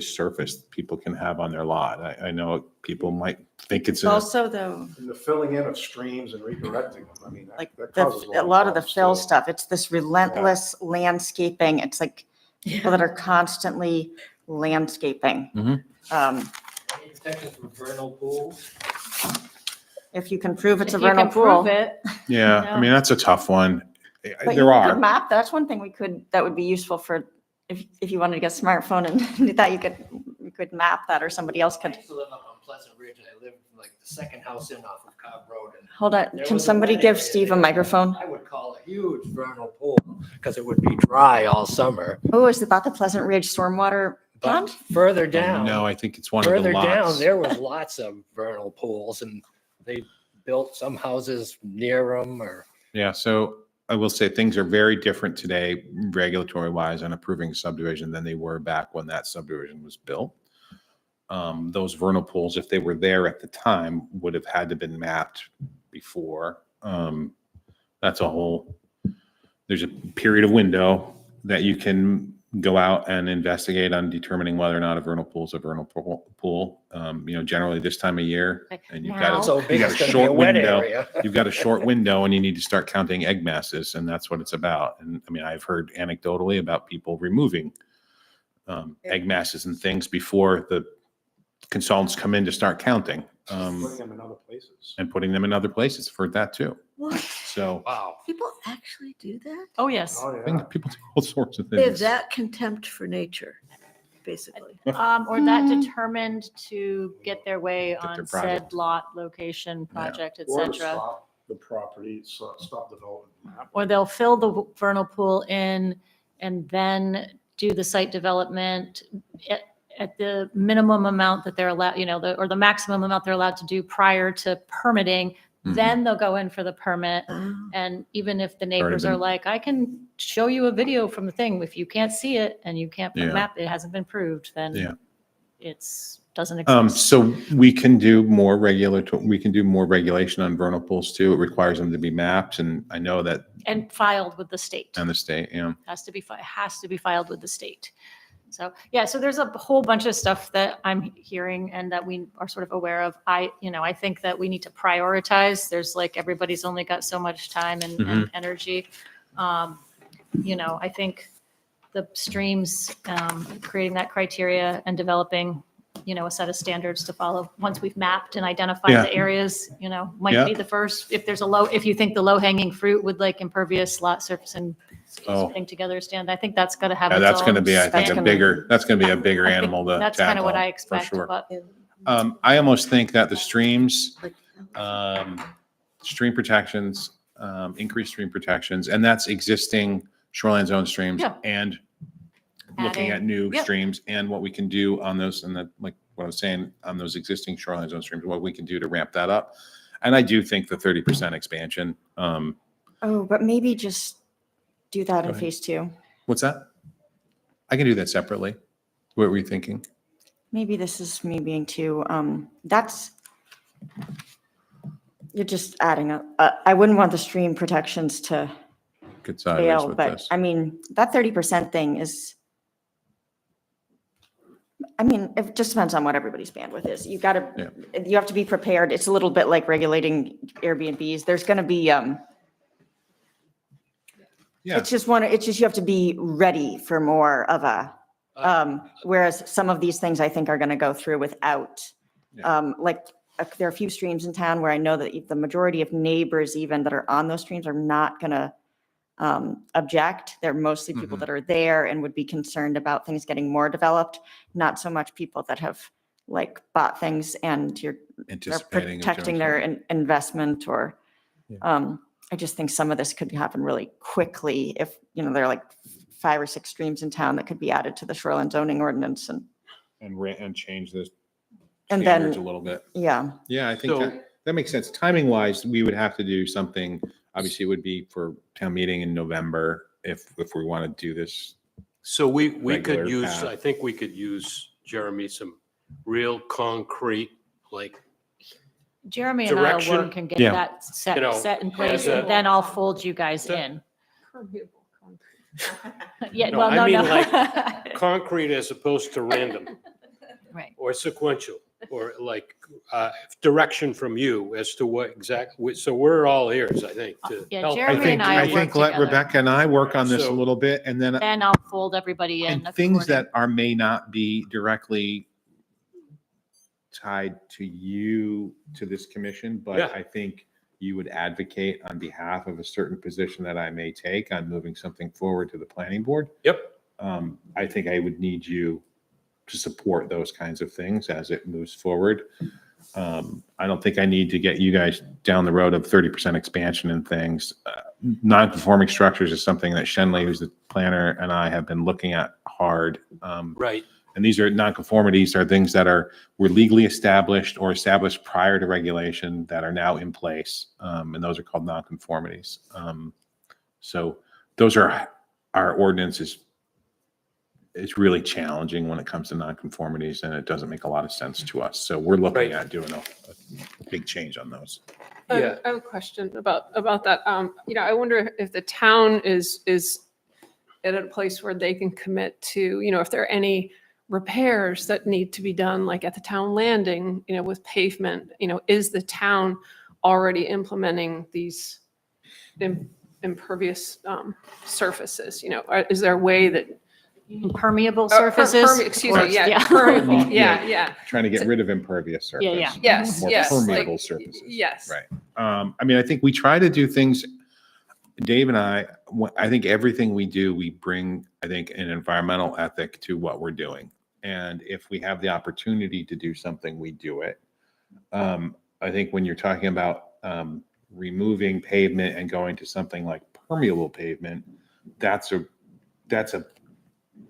surface people can have on their lot. I know people might think it's Also, though, And the filling in of streams and redirecting them. I mean, like that a causes lot of the problems, fill too. stuff, it's this relentless landscaping. It's like people that are constantly landscaping. Mhm. Protection from vernal pools. If you can prove it's a If you vernal can prove pool. it. Yeah, I mean, that's a tough one. But There you are. could map, that's one thing that would be useful for, if you wanted to get a smartphone and that you could map that, or somebody else I could. used to live up on Pleasant Ridge, and I lived like the second house in off of Cobb Road. And Hold on, there can was a somebody wet give area Steve a there. microphone? I would call a huge vernal pool, because it would be dry all summer. Oh, is it about the Pleasant Ridge stormwater pond? But further down. No, I think it's one of the Further down, lots. there was lots of vernal pools, and they built some houses near them, or. Yeah, so I will say things are very different today, regulatory wise, on approving a subdivision than they were back when that subdivision was built. Those vernal pools, if they were there at the time, would have had to been mapped before. That's a whole, there's a period of window that you can go out and investigate on determining whether or not a vernal pool is a vernal pool. Generally this time of year, and you've got So a, big you got it's a gonna be a short wet window. area. You've got a short window and you need to start counting egg masses, and that's what it's about. And I mean, I've heard anecdotally about people removing egg masses and things before the consultants come in to start counting. Putting them in other places. And putting them in other places. I've heard that too. What? So Wow. People actually do that? Oh, yes. Oh, I yeah. think people do all sorts of They have things. that contempt for nature, basically. Or that determined to get their way Get their on project. said lot, location, project, et Or to cetera. stop the property, stop development. Or they'll fill the vernal pool in and then do the site development at the minimum amount that they're allowed, or the maximum amount they're allowed to do prior to permitting. Mhm. Then they'll go in for the permit. Oh. And even if the neighbors are been- like, I can show you a video from the thing, if you can't see it and you can't Yeah. map, it hasn't been proved, Yeah. then doesn't exist. So we can do more regulation on vernal pools too. It requires them to be mapped, and I know that, And filed with the state. and the state, Has to be filed with the state. So, yeah, so there's a whole bunch of stuff that I'm hearing and that we are sort of aware of. I think that we need to prioritize. There's like, everybody's only got so much time and energy. I think the streams, creating that criteria and developing, a set of standards to follow once we've mapped and identified Yeah. the areas, might Yeah. be the first. If you think the low hanging fruit with like impervious lot surface and Oh. putting together a stand, I think that's got to have yeah, its that's going to own be, I think, stand. a bigger I think animal to That's kind of what tackle, I for expect, sure. but I almost think that the streams, Like, stream protections, increased stream protections, and that's existing shoreline zone streams Yeah. and looking Adding- at new yep. streams and what we can do on those, and that, like what I was saying, on those existing shoreline zone streams, what we can do to ramp that up. And I do think the 30% expansion, Oh, but maybe just do that in ahead. phase 2. what's that? I can do that separately. What were you thinking? Maybe this is me being too, you're just adding up. I wouldn't want the stream protections to Good sideways fail, with but this. I mean, that 30% thing is, it just depends on what everybody's bandwidth is. You have to be prepared. It's a little bit like regulating Airbnbs. There's going to be, Yeah. it's just you have to be ready for more of a, whereas some of these things I think are going to go through without, there are a few streams in town where I know that the majority of neighbors even that are on those streams are not going to object. They're mostly people Mhm. that are there and would be concerned about things getting more developed, not so much people that have like bought things and they're Anticipating. of protecting doing their something. investment or, I just think some of this could happen really quickly if, there are like 5 or 6 streams in town that could be added to the shoreline zoning ordinance and Change the And standards a then- little bit. yeah. Yeah, I think So- that makes sense. Timing wise, we would have to do something, obviously it would be for town meeting in November if we want to do this. So we Regular could use, path. I think we could use, Jeremy, some real concrete, like, Jeremy and I'll Direction. work and get Yeah. that set in place, as a- and then I'll fold you guys in. Yeah, No, well, I no, mean, no. like, concrete as opposed to random Right. or sequential or like direction from you as to what exactly, so we're all ears, I think, to Yeah, help. Jeremy and I will work let together. Rebecca and I work on this a So- little bit, and then Then I'll fold everybody in. and things according- that may not be directly tied to you, to this commission, but Yeah. I think you would advocate on behalf of a certain position that I may take on moving something forward to the planning board. Yep. I think I would need you to support those kinds of things as it moves forward. I don't think I need to get you guys down the road of 30% expansion and things. Non-conforming structures is something that Shenley, who's the planner, and I have been looking at hard. Right. And these are non-conformities are things that were legally established or established prior to regulation that are now in place. And those are called non-conformities. So those are, our ordinance is really challenging when it comes to non-conformities, and it doesn't make a lot of sense to us. So we're looking at doing a big change on those. Yeah. I have a question about that. I wonder if the town is at a place where they can commit to, if there are any repairs that need to be done, like at the town landing, with pavement, is the town already implementing these impervious surfaces? Is there a way that Permeable surfaces? Excuse Or- me, permeable, yeah. Trying to get rid of impervious surface. Yeah. Yes, More yes. permeable like- surfaces. Yes. Right. I think we try to do things, Dave and I think everything we do, we bring, an environmental ethic to what we're doing. And if we have the opportunity to do something, we do it. I think when you're talking about removing pavement and going to something like permeable pavement,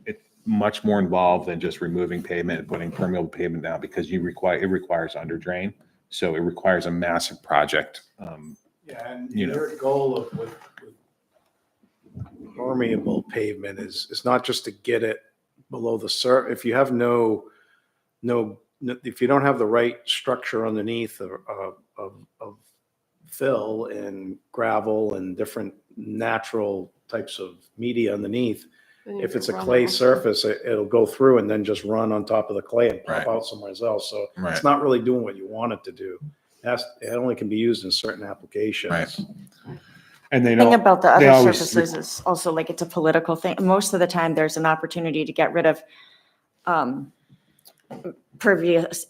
it's much more involved than just removing pavement and putting permeable pavement down, because it requires under drain. So it requires a massive project. Yeah, and your goal with permeable pavement is not just to get it below the surface. If you have if you don't have the right structure underneath of fill and gravel and different natural types of media underneath, if it's a clay surface, it'll go through and then just run on top of the clay and pop out somewhere else. So it's not really doing what you want it to do. It only can be used in certain applications. Right. And The thing about the other surfaces is also like it's a political thing. Most of the time, there's an opportunity to get rid of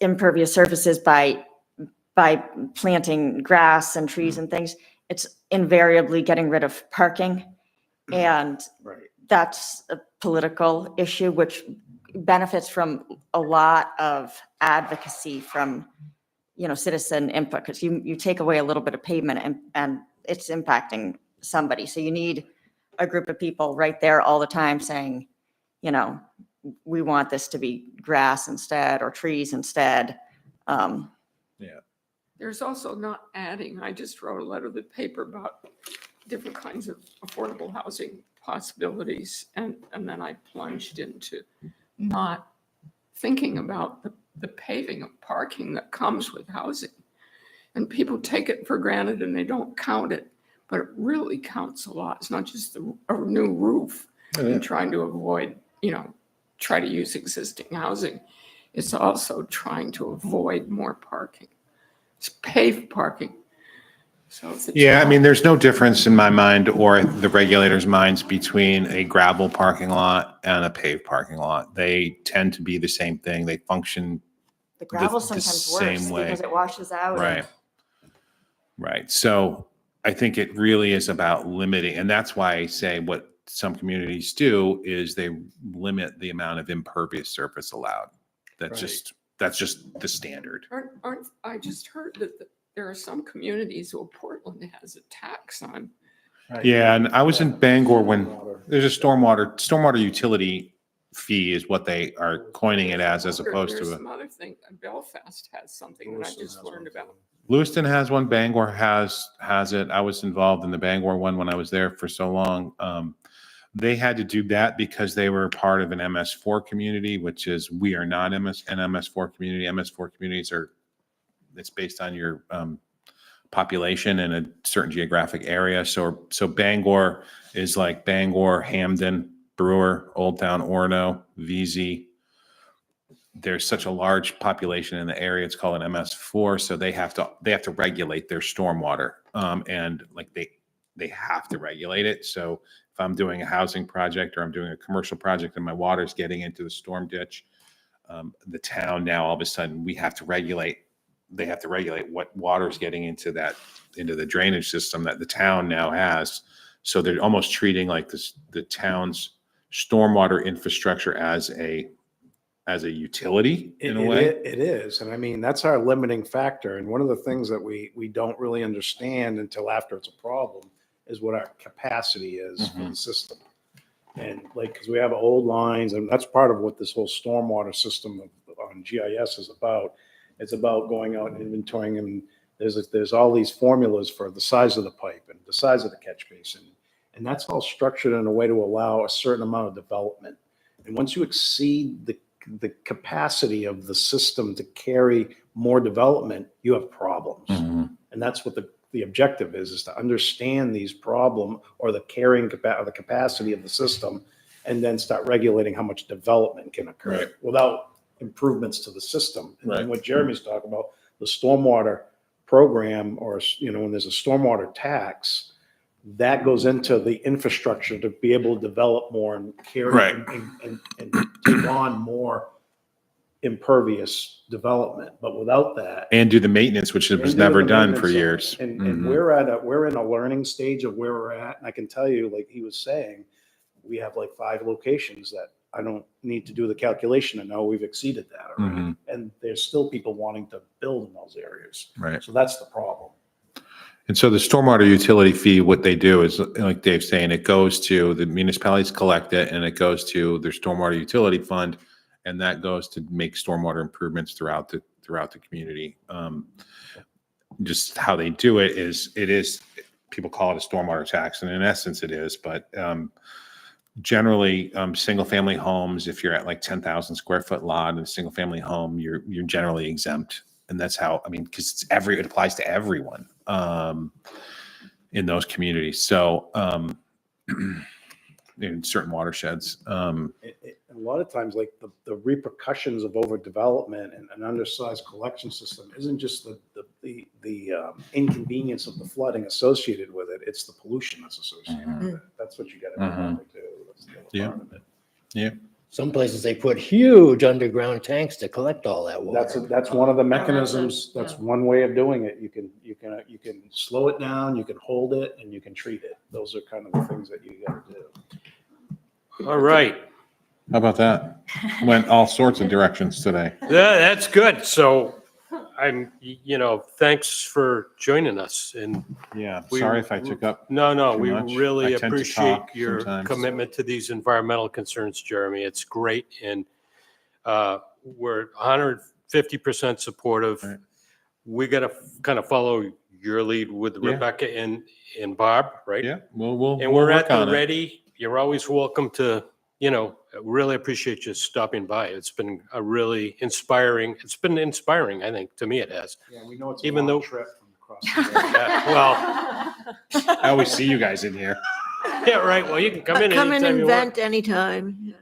impervious surfaces by planting grass and trees and things. It's invariably getting rid of parking, and that's a political issue which benefits from a lot of advocacy from citizen input, because you take away a little bit of pavement and it's impacting somebody. So you need a group of people right there all the time saying, we want this to be grass instead or trees instead. There's also not adding. I just wrote a letter to the paper about different kinds of affordable housing possibilities. And then I plunged into not thinking about the paving of parking that comes with housing. And people take it for granted and they don't count it, but it really counts a lot. It's not just a new roof and trying to avoid, try to use existing housing. It's also trying to avoid more parking. It's paved parking. So there's no difference in my mind or the regulators' minds between a gravel parking lot and a paved parking lot. They tend to be the same thing. They function The gravel the sometimes same worse way. because it washes out. Right. Right. So I think it really is about limiting. And that's why I say what some communities do is they limit the amount of impervious surface allowed. That's just the standard. Aren't I just heard that there are some communities where Portland has a tax on. Yeah, and I was in Bangor when there's a stormwater utility fee is what they are coining it as opposed There's to some other thing. Belfast has something that I just learned about. Lewiston has one. Bangor has it. I was involved in the Bangor one when I was there for so long. They had to do that because they were part of an MS4 community, which is we are not an MS4 community. MS4 communities it's based on your population in a certain geographic area. So Bangor is like Bangor, Hamden, Brewer, Old Town, Orono, VZ. There's such a large population in the area. It's called an MS4. So they have to regulate their stormwater. And like they have to regulate it. So if I'm doing a housing project or I'm doing a commercial project and my water's getting into the storm ditch, the town now all of a sudden we have to regulate they have to regulate what water's getting into the drainage system that the town now has. So they're almost treating like the town's stormwater infrastructure as a utility in a way. It is. And I mean, that's our limiting factor. And one of the things that we don't really understand until after it's a problem is what our capacity is for the system. And like, because we have old lines, and that's part of what this whole stormwater system on GIS is about. It's about going out and inventorying, and there's all these formulas for the size of the pipe and the size of the catch basin. And that's all structured in a way to allow a certain amount of development. And once you exceed the capacity of the system to carry more development, you have problems. And that's what the objective is to understand these problem or the carrying the capacity of the system, and then start regulating how much development can occur without improvements to the system. And then what Jeremy's talking about, the stormwater program, or, when there's a stormwater tax, that goes into the infrastructure to be able to develop more and carry and take on more impervious development. But without that, And do the maintenance, which was never done for years. and we're in a learning stage of where we're at. And I can tell you, like he was saying, we have like 5 locations that I don't need to do the calculation to know we've exceeded that already. And there's still people wanting to build in those areas. Right. So that's the problem. And so the stormwater utility fee, what they do is, like Dave's saying, it goes to the municipalities collect it, and it goes to their stormwater utility fund, and that goes to make stormwater improvements throughout the community. Just how they do it is people call it a stormwater tax, and in essence it is, but generally single family homes, if you're at like 10,000 square foot lot in a single family home, you're generally exempt. And that's how, because it applies to everyone in those communities. So in certain watersheds. A lot of times, like the repercussions of overdevelopment and an undersized collection system isn't just the inconvenience of the flooding associated with it. It's the pollution that's associated with it. That's what you got to remember too. That's the other part of it. Yeah. Some places they put huge underground tanks to collect all that water. That's one of the mechanisms. That's one way of doing it. You can slow it down, you can hold it, and you can treat it. Those are kind of the things that you got to do. All right. How about that? Went all sorts of directions today. Yeah, that's good. So thanks for joining us. And Yeah, sorry if I took up. No, too we much. really I tend to appreciate talk your sometimes. commitment to these environmental concerns, Jeremy. It's great. And we're 150% supportive. Right. We got to kind of follow your lead with Yeah. Rebecca and Bob, right? Yeah, we'll And we'll we're work at on the it. ready. You're always welcome to, really appreciate you stopping by. It's been inspiring. It's been inspiring, I think. To me, it has. Yeah, we know it's Even a long though- trip from across the road. Well, I always see you guys in here. yeah, right. Well, you can come in Come in anytime and you want. vent anytime. Yeah.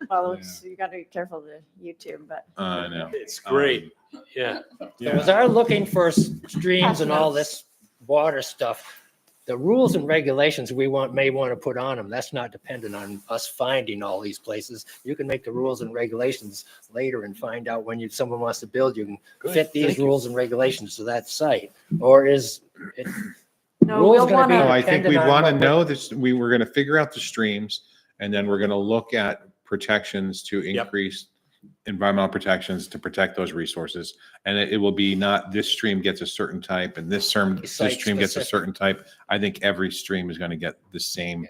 Well, you gotta be careful to YouTube, but. I know. It's great. Yeah. So as our looking for streams and all this water stuff, the rules and regulations may want to put on them, that's not dependent on us finding all these places. You can make the rules and regulations later and find out when someone wants to build, you can Good, fit these thank you. rules and regulations to that site. Or is it? No, rules we'll gonna be wanna- No, I think we dependent on want to what know this. We were going to figure out the streams, and then we're going to look at protections to Yep. increase environmental protections to protect those resources. And it will be not this stream gets a certain type and this stream gets a Site-specific. certain type. I think every stream is going to get the same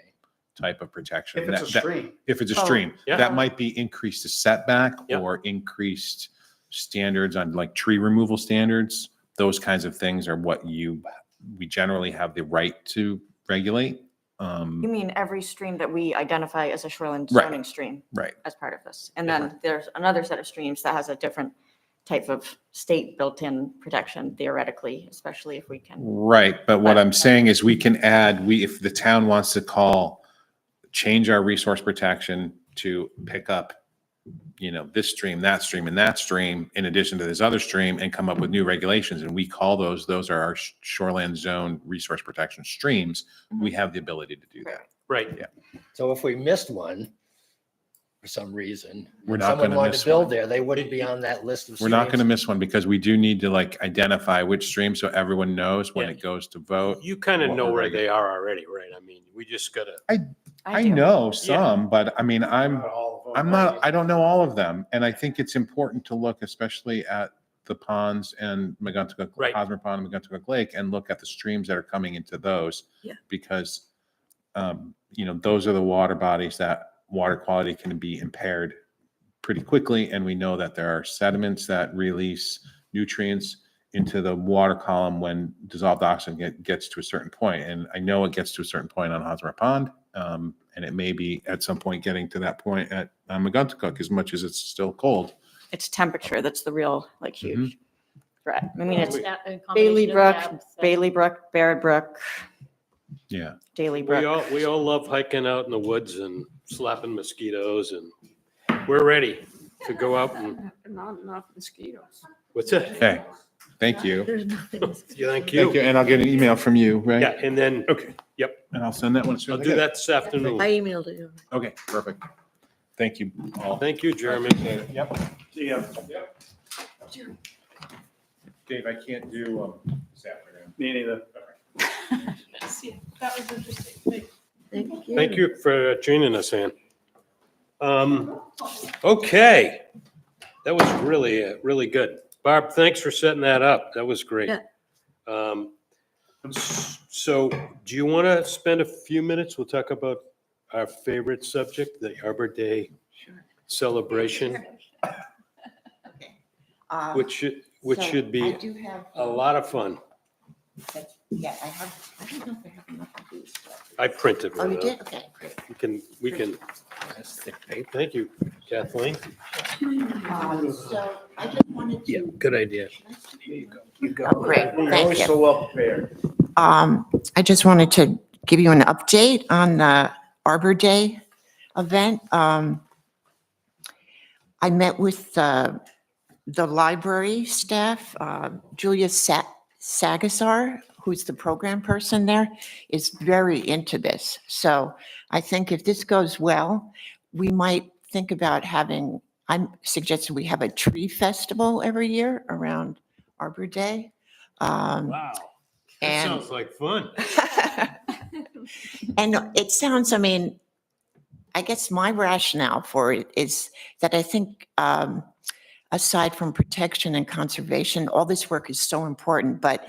type of protection. If it's a That- stream. If it's a Oh, stream, yeah. that might be increased to setback Yep. or increased standards on like tree removal standards. Those kinds of things are what we generally have the right to regulate. You mean every stream that we identify as a shoreline Right. zoning stream Right. as part of this? And then there's another set of streams that has a different type of state built-in protection theoretically, especially if we can. Right, but what But- I'm saying is we can add, if the town wants to change our resource protection to pick up, this stream, that stream, and that stream, in addition to this other stream, and come up with new regulations, and we call those are our shoreline zone resource protection streams, we have the ability to do that. Right. Yeah. So if we missed one, for some reason. We're If not someone gonna wanted miss to build one. there, they wouldn't be on that list of We're not going to streams. miss one because we do need to like identify which stream so everyone knows when Yeah. it goes to vote. You kind of What know we're where ready. they are already, right? I mean, we just gotta, I do. know some, but I mean, I don't know all of them. And I Yeah. think it's important to look especially at the ponds and McGuntuck, Right. Hosmer Pond and McGuntuck Lake and look at the streams that are coming into those. Yeah. Because, those are the water bodies that water quality can be impaired pretty quickly. And we know that there are sediments that release nutrients into the water column when dissolved oxygen gets to a certain point. And I know it gets to a certain point on Hosmer Pond. And it may be at some point getting to that point at McGuntuck as much as it's still cold. It's temperature that's the real, like, huge threat. I mean, it's A combination Bailey of Brook, depth and- Bailey Brook, Barrett Brook, Yeah. Daily we Brook. all love hiking out in the woods and slapping mosquitoes, and we're ready to go out and, Not enough mosquitoes. what's it? Okay. Thank you. There's nothing. Yeah, thank Thank you. you. And I'll get an email from you, right? Yeah, and then, Okay. yep, And I'll send that one. as soon I'll as I do get it. that this afternoon. I emailed it. Okay, perfect. Thank you all. Thank you, Jeremy. Yep. See ya. Yep. Dave, I can't do this afternoon. Me neither. That was interesting. Thank you. Thank you for joining us, Ann. Okay, that was really, really good. Barb, thanks for setting that up. That was great. Yeah. So do you want to spend a few minutes? We'll talk about our favorite subject, the Arbor Day celebration, which should be do have. a lot of fun. Yeah, I don't know if I have enough of these. I printed Oh, one you out. did? Okay, great. We can, thank you, Kathleen. So I just wanted Yeah, to. good idea. Oh, great, You're thank always you. so well prepared. I just wanted to give you an update on the Arbor Day event. I met with the library staff. Julia Sagasar, who's the program person there, is very into this. So I think if this goes well, we might think about having, I'm suggesting we have a tree festival every year around Arbor Day. Wow, that and- sounds like fun. And it sounds, I mean, I guess my rationale for it is that I think aside from protection and conservation, all this work is so important, but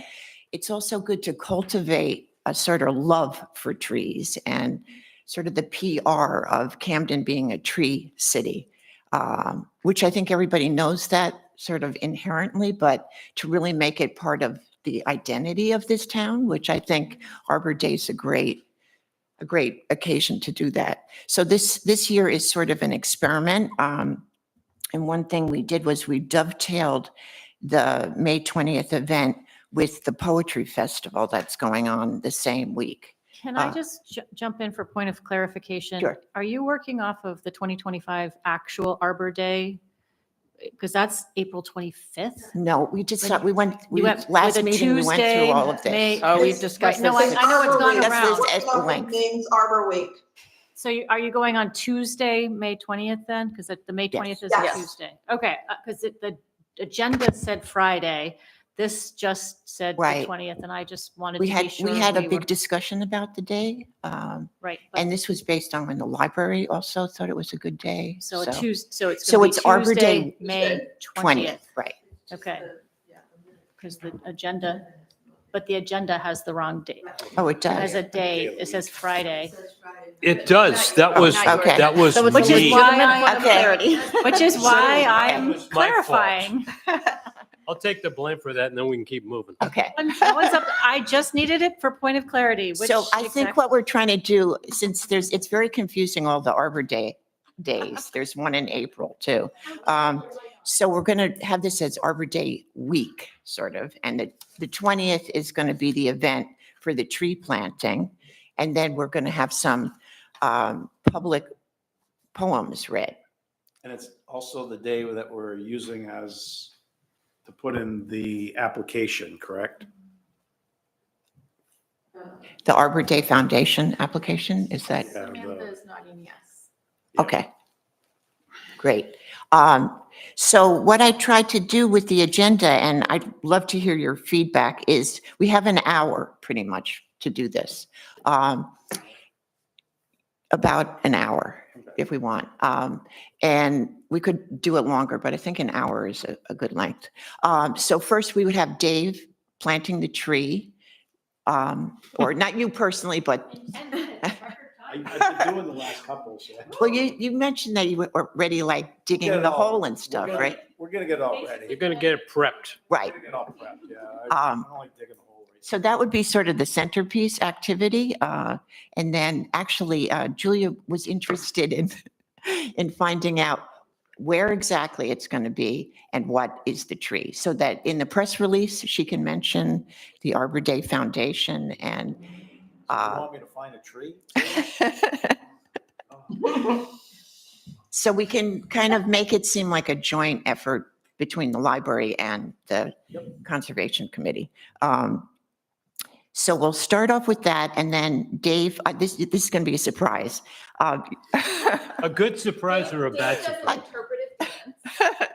it's also good to cultivate a sort of love for trees and sort of the PR of Camden being a tree city, which I think everybody knows that sort of inherently, but to really make it part of the identity of this town, which I think Arbor Day is a great occasion to do that. So this year is sort of an experiment. And one thing we did was we dovetailed the May 20th event with the poetry festival that's going on the same week. Can I just jump in for point of clarification? Sure. Are you working off of the 2025 actual Arbor Day? Because that's April 25th. No, we just, When we went, You went with last a meeting, we went Tuesday, through all of May- this. Oh, we've discussed Right, no, this. I know it's gone That's around. this at length. Names Arbor Week. So are you going on Tuesday, May 20th then? Because the May 20th is a Yes. Tuesday. Okay, because the agenda said Friday. This just said the Right. 20th, and I just wanted We to had, be sure. we had a were- big discussion about the day. Right, but- And this was based on when the library also thought it was a good day. so a Tuesday, so it's So going it's to be Arbor Tuesday, Day May 20th, 20th. right. Okay. Because the agenda, but the agenda has the wrong date. Oh, it It does. has a day, it says Friday. It does. That was, Okay. that was So which is me. why Okay. Which is why That I'm was my fault. clarifying. I'll take the blame for that and then we can keep moving. Okay. What's up? I just needed it for point of clarity. Which So I think exact- what we're trying to do, since it's very confusing, all the Arbor Day days, there's one in April too. So we're going to have this as Arbor Day week, sort of. And the 20th is going to be the event for the tree planting. And then we're going to have some public poems read. And it's also the day that we're using as, to put in the application, correct? The Arbor Day Foundation application, is that, Yeah, the- Samantha is nodding yes. okay. Great. So what I tried to do with the agenda, and I'd love to hear your feedback, is we have an hour pretty much to do this. About an hour if we want. And we could do it longer, but I think an hour is a good length. So first we would have Dave planting the tree. Or not you personally, but I've been doing the last couple, so. well, you mentioned that you were already like digging Get it the all- hole and stuff, right? We're gonna get it all ready. You're gonna get it prepped. Right. Get it all prepped, yeah. I don't like digging a hole. Right. So that would be sort of the centerpiece activity. And then actually, Julia was interested in finding out where exactly it's going to be and what is the tree. So that in the press release, she can mention the Arbor Day Foundation and. You want me to find a tree? So we can kind of make it seem like a joint effort between the library and the Conservation Committee. So we'll start off with that, and then Dave, this is going to be a surprise. A good surprise or a bad surprise?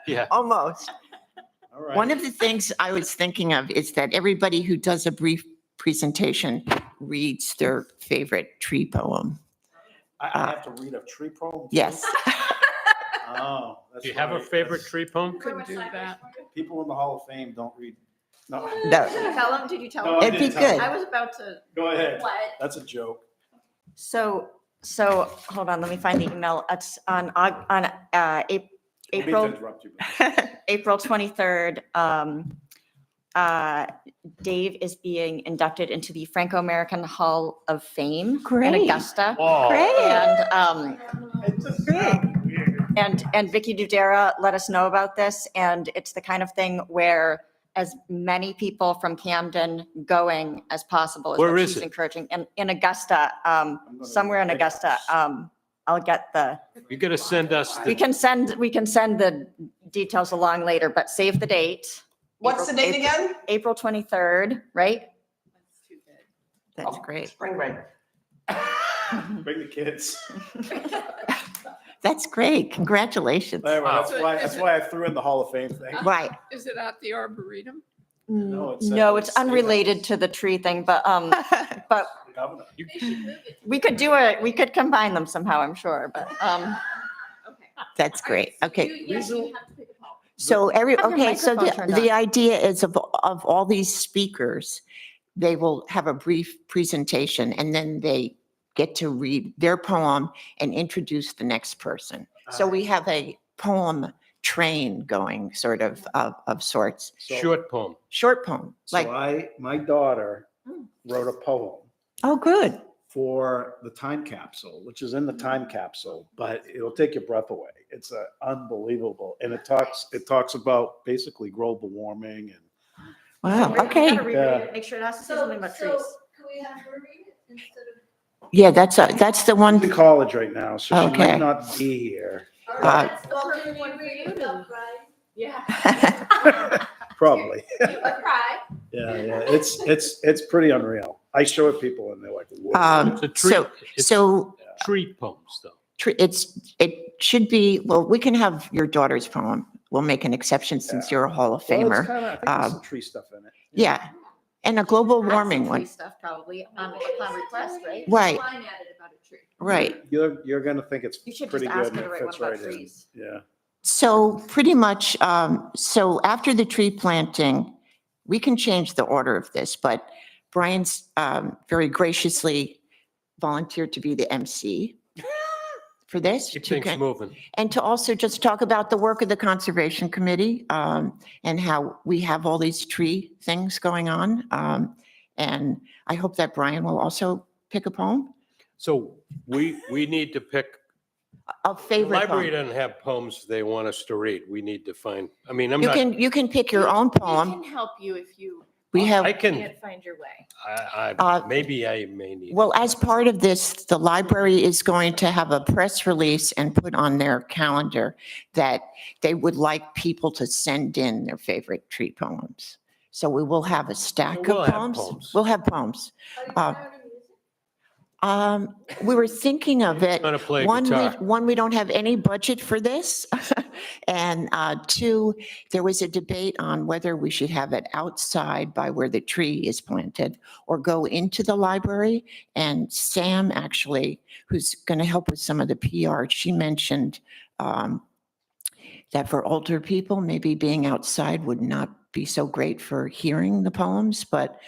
Yeah. Almost. All right. One of the things I was thinking of is that everybody who does a brief presentation reads their favorite tree poem. I have to read a tree poem? Yes. Oh. Do you have a favorite tree poem? Could do that. People in the Hall of Fame don't read. No. Tell him, did you tell No, him? I It'd be didn't tell good. him. I was about to. Go ahead. What? That's a joke. So hold on, let me find the email. It's on Didn't mean to April, interrupt you. April 23rd. Dave is being inducted into the Franco-American Hall of Fame in Great. Augusta. Oh, And Vicky Dudera let us know about this, and it's the kind of thing where as many people from Camden going as possible is Where what is she's it? encouraging. In Augusta, somewhere in Augusta. I'll get you gotta send us we the, can send the details along later, but save the date. What's the date again? April 23rd, right? That's great. Spring break. Bring the kids. That's great. Congratulations. Anyway, Wow. that's why I threw in the Hall of Fame thing. Right. Is it at the Arboretum? No, it's No, at it's the State unrelated to the tree thing, but Governor. we could combine them somehow, I'm sure, but That's great. Okay. Reason- So Have your so microphone turned the idea is of all these speakers, they will have a brief presentation and then they get to read their poem and introduce the next person. So we have a poem train going sort of sorts. short poem. Short poem, like, So my daughter wrote a poem oh, good. for the time capsule, which is in the time capsule, but it'll take your breath away. It's unbelievable. And it talks about basically global warming and Wow, okay. Yeah. Make sure it has to say something about trees. Can we have her read it instead of? Yeah, that's the in one. college right now, so she Okay. might not be here. Uh, Well, can you read it? I'll cry. Yeah. Probably. You would cry. Yeah. It's pretty unreal. I show it people and they're like, whoa. It's a tree, it's So tree poems though. it should be, well, we can have your daughter's poem. We'll make an exception since you're a Hall of Well, it's Famer. kinda- I think there's some tree stuff in it. Yeah, and a global warming one. Stuff probably upon request, right? Right, Line added about a tree. right. You're gonna think it's You should pretty just ask good her and to it write fits one right about in. trees. Yeah. So pretty much, so after the tree planting, we can change the order of this, but Brian's very graciously volunteered to be the MC for this. Keep to things con- moving. And to also just talk about the work of the Conservation Committee and how we have all these tree things going on. And I hope that Brian will also pick a poem, So we need to pick, a the favorite library poem. doesn't have poems they want us to read. We need to find, I mean, I'm not, You can pick your own We poem. can help you if you We have. I can, can't find your way. maybe I may need. Well, as part of this, the library is going to have a press release and put on their calendar that they would like people to send in their favorite tree poems. So we will have a stack We'll of have poems. poems. We'll have poems. We were thinking of it. Gonna play One, guitar. we don't have any budget for this. And two, there was a debate on whether we should have it outside by where the tree is planted or go into the library. And Sam actually, who's going to help with some of the PR, she mentioned that for older people, maybe being outside would not be so great for hearing the poems. But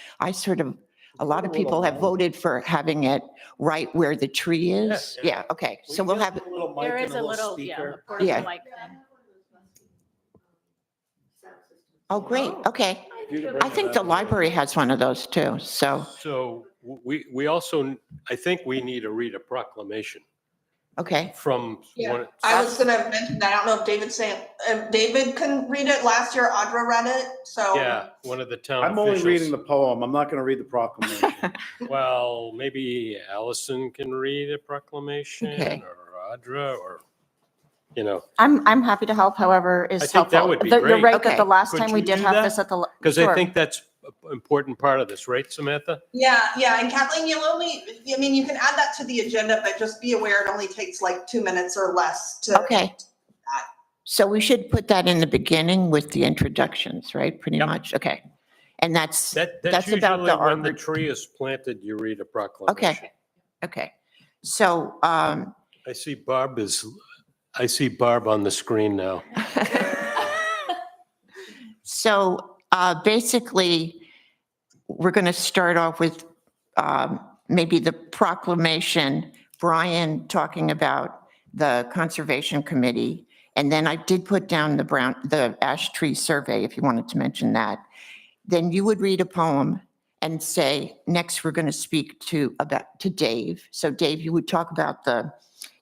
a lot of people have voted for having it right where the tree is. Yeah, okay. So we'll have, There is a little, yeah, a portable Yeah. mic thing. oh, great, okay. I think the library has one of those too, so, So we also, I think we need to read a proclamation okay. from one. I was gonna mention that. I don't know if David can read it. Last year Audra read it, so. Yeah, one of the town I'm only reading officials. the poem. I'm not going to read the proclamation. Well, maybe Allison can read a proclamation Okay. or Audra or, I'm happy to help however I is think helpful. that would be You're great. right that Okay. the last Could time we you did do have that? this at the. because I Sure. think that's an important part of this, right, Samantha? Yeah, and Kathleen, you can add that to the agenda, but just be aware it only takes like 2 minutes or less to. Okay. So we should put that in the beginning with the introductions, right? Pretty Yep. much, okay. And that's That's about usually the when the arbor. tree is planted, you read a proclamation. Okay. So, I see Barb on the screen now. so basically, we're going to start off with maybe the proclamation, Brian talking about the Conservation Committee. And then I did put down the ash tree survey, if you wanted to mention that. Then you would read a poem and say, next, we're going to speak to Dave. So Dave, you would talk about the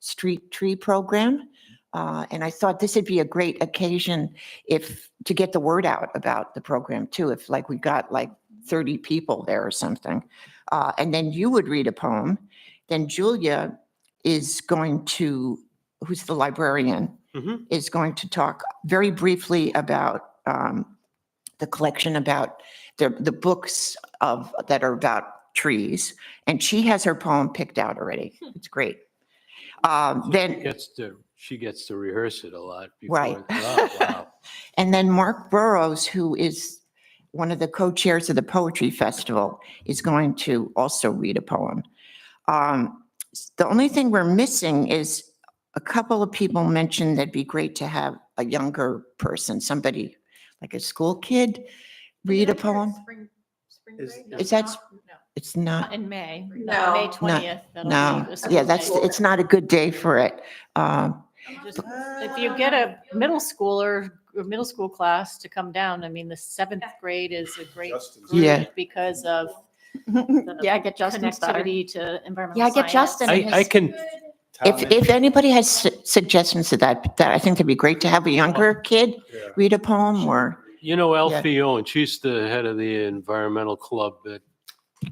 street tree program. And I thought this would be a great occasion to get the word out about the program too, if like we got like 30 people there or something. And then you would read a poem. Then Julia is going to, who's the librarian, Mhm. is going to talk very briefly about the collection, about the books that are about trees. And she has her poem picked out already. It's great. Then She gets to rehearse it a lot before. Right. Oh, wow. And then Mark Burrows, who is one of the co-chairs of the Poetry Festival, is going to also read a poem. The only thing we're missing is a couple of people mentioned that'd be great to have a younger person, somebody like a school kid, read a poem. Is that, it's not, In May, No. May 20th. that'll no, be the yeah, school day. it's not a good day for it. Just- If you get a middle schooler, or middle school class to come down, I mean, the 7th grade is a great Yeah. group because of the Yeah, get Justin started. connectivity to environmental Yeah, get science. Justin. I can, If anybody has suggestions to that I think it'd be great to have a younger kid read a poem or, Alfie Owen, she's the head of the environmental club at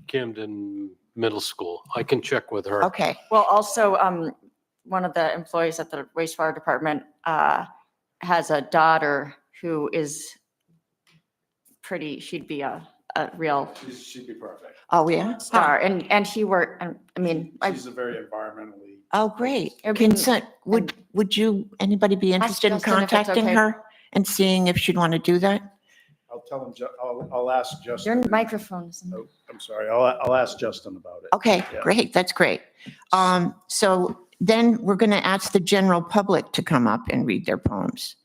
Camden Middle School. I can check with her. okay, Well, also, one of the employees at the wastewater department has a daughter who is she'd be a real She'd be perfect. oh, yeah? star. And he worked, I mean, She's a very environmentally. Oh, great. It'd be- Would anybody be interested in Justin if it's contacting okay. her and seeing if she'd want to do that? I'll tell him, I'll ask Justin. your microphone isn't. Oh, I'm sorry. I'll ask Justin about it. Okay, Yeah. great, that's great. So then we're going to ask the general public to come up and read their poems,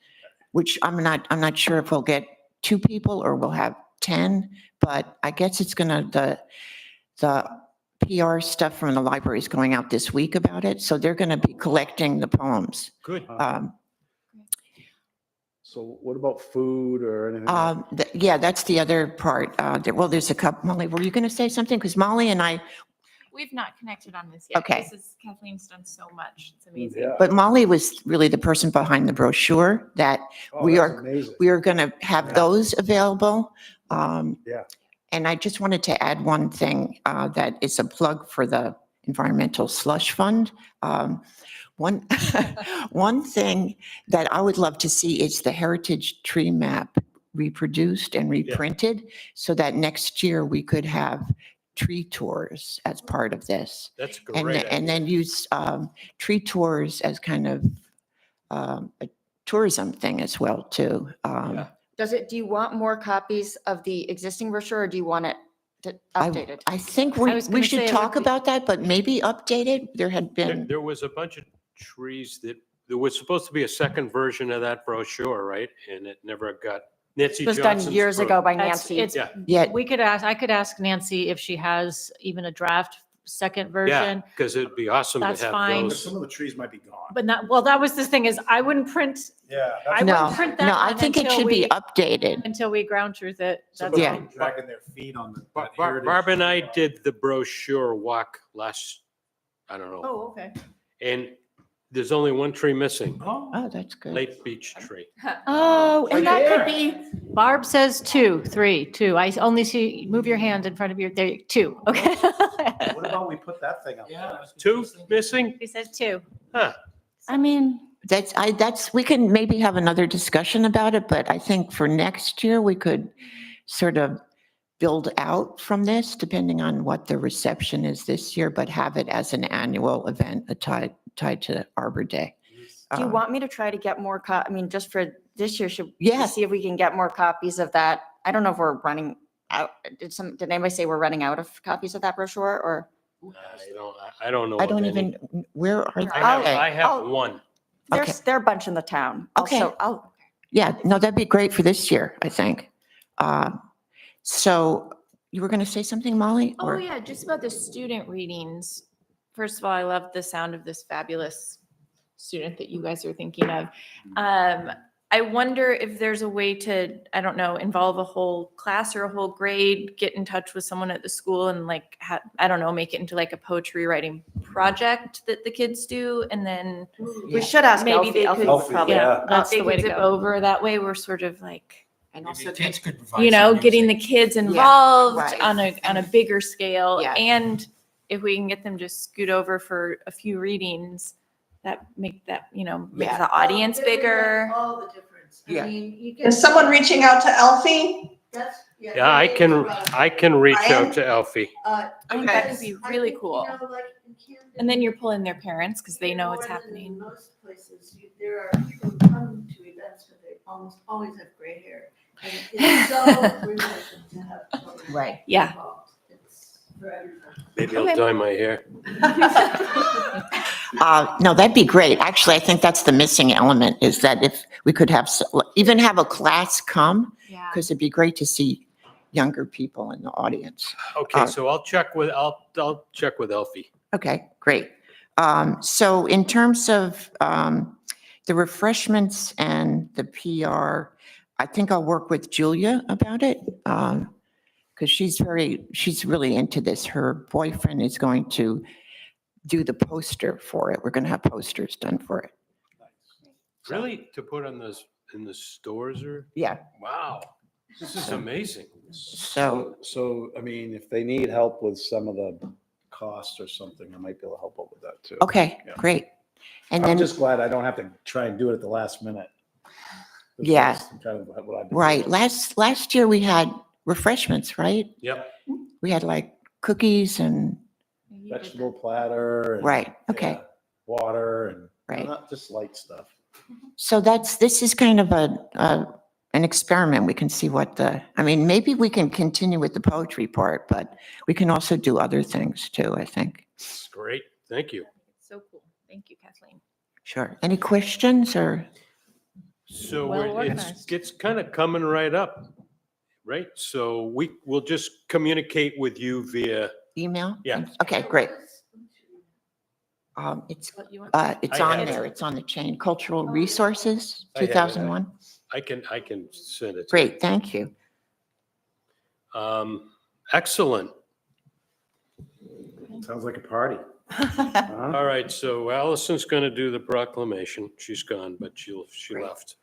which I'm not sure if we'll get 2 people or we'll have 10, but I guess it's the PR stuff from the library is going out this week about it, so they're going to be collecting the poems. Good. So what about food or anything? Yeah, that's the other part. Well, there's a couple, Molly, were you going to say something? Because Molly and I, We've not connected on this yet. Okay. Kathleen's done so much. It's amazing. Yeah. but Molly was really the person behind the brochure that Oh, we that's are- amazing. we are going to have those available. Yeah. And I just wanted to add one thing that is a plug for the Environmental Slush Fund. One thing that I would love to see is the heritage tree map reproduced and reprinted so that next year we could have tree tours as part of this. That's a And, great and idea. then use tree tours as kind of a tourism thing as well, too. Yeah. Do you want more copies of the existing brochure or do you want it updated? I think I was we gonna say should it would talk be- about that, but maybe updated. There had been, There was a bunch of trees that, there was supposed to be a second version of that brochure, right? And it never got, Nancy It was done Johnson's. years ago by That's- Nancy. it's- Yeah. yeah, I could ask Nancy if she has even a draft second Yeah, version. because it'd be awesome to That's have fine. those. Some of the trees might be gone. But not, well, that was the thing is I wouldn't print, Yeah. I no, wouldn't print that no, I one think it until should be we- updated. until we ground truth it. That's Somebody Yeah. dragging their feet on the. Barb and I did the brochure walk last, I don't know, Oh, okay. and there's only one tree missing, Oh, that's good. Lake Beach tree. Oh, and that could Right be, Barb says 2, 3, 2. I only see, move your hand in front of your, there, 2, okay? What about we put that thing up? Yeah. Two missing? He says 2. Huh. I mean, We can maybe have another discussion about it, but I think for next year, we could sort of build out from this, depending on what the reception is this year, but have it as an annual event tied to Arbor Day. do you want me to try to get more I mean, just for this year, should we Yeah. see if we can get more copies of that? I don't know if we're running out. Did anybody say we're running out of copies of that brochure or? I don't know. I of don't any. even, where are they? I have I'll- one. Okay. They're a bunch in the town. Okay. Also, Yeah, no, that'd be great for this year, I think. So you were going to say something, Molly? Oh, or- yeah, just about the student readings. First of all, I love the sound of this fabulous student that you guys are thinking of. I wonder if there's a way to, I don't know, involve a whole class or a whole grade, get in touch with someone at the school and like, I don't know, make it into like a poetry writing project that the kids do. And then we should ask maybe Elfie. they Elfie could, would probably. yeah. That's they the way could to zip go. over. That way we're sort of like, And also, Kids could provide you know, some getting the music. kids involved right. on a bigger scale. Yeah. And if we can get them to scoot over for a few readings, that makes Yeah. the audience bigger. All the difference. Yeah. I mean, you get. Is someone reaching out to Elfie? That's- Yeah, I can reach out to Elfie. I think that could be really cool. And then you're pulling their parents because they know what's happening. Most places, there are people who come to events, but they almost always have gray hair. And it's so privileging to have children Right. Yeah. involved. It's for everyone. Maybe I'll Okay. dye my hair. No, that'd be great. Actually, I think that's the missing element is that if we could have, even have a class come, Yeah. because it'd be great to see younger people in the audience. Okay, so I'll check with Elfie. Okay, great. So in terms of the refreshments and the PR, I think I'll work with Julia about it. Because she's really into this. Her boyfriend is going to do the poster for it. We're going to have posters done for it. Really? To put on in the stores or? Yeah. Wow, this is amazing. So, I mean, if they need help with some of the costs or something, I might be able to help out with that too. okay, Yeah. great. And I'm then, just glad I don't have to try and do it at the last minute. Yeah. I'm trying to- what I've been right, doing. last year we had refreshments, right? Yep. We had like cookies and, Vegetable platter. and, right, okay. yeah, Water and Right. not just light stuff. So this is kind of an experiment. We can see maybe we can continue with the poetry part, but we can also do other things too, I think. It's great. Thank you. So cool. Thank you, Kathleen. Sure. Any questions or? So Well it's organized. kind of coming right up, right? So we'll just communicate with you via, Email? Yeah. Okay, great. It's I on have it. there. It's on the chain. Cultural Resources, I have it. 2001. I can send it. to Great, thank you. you. Excellent. Sounds like a party. All right, so Allison's going to do the proclamation. She's gone, but she left.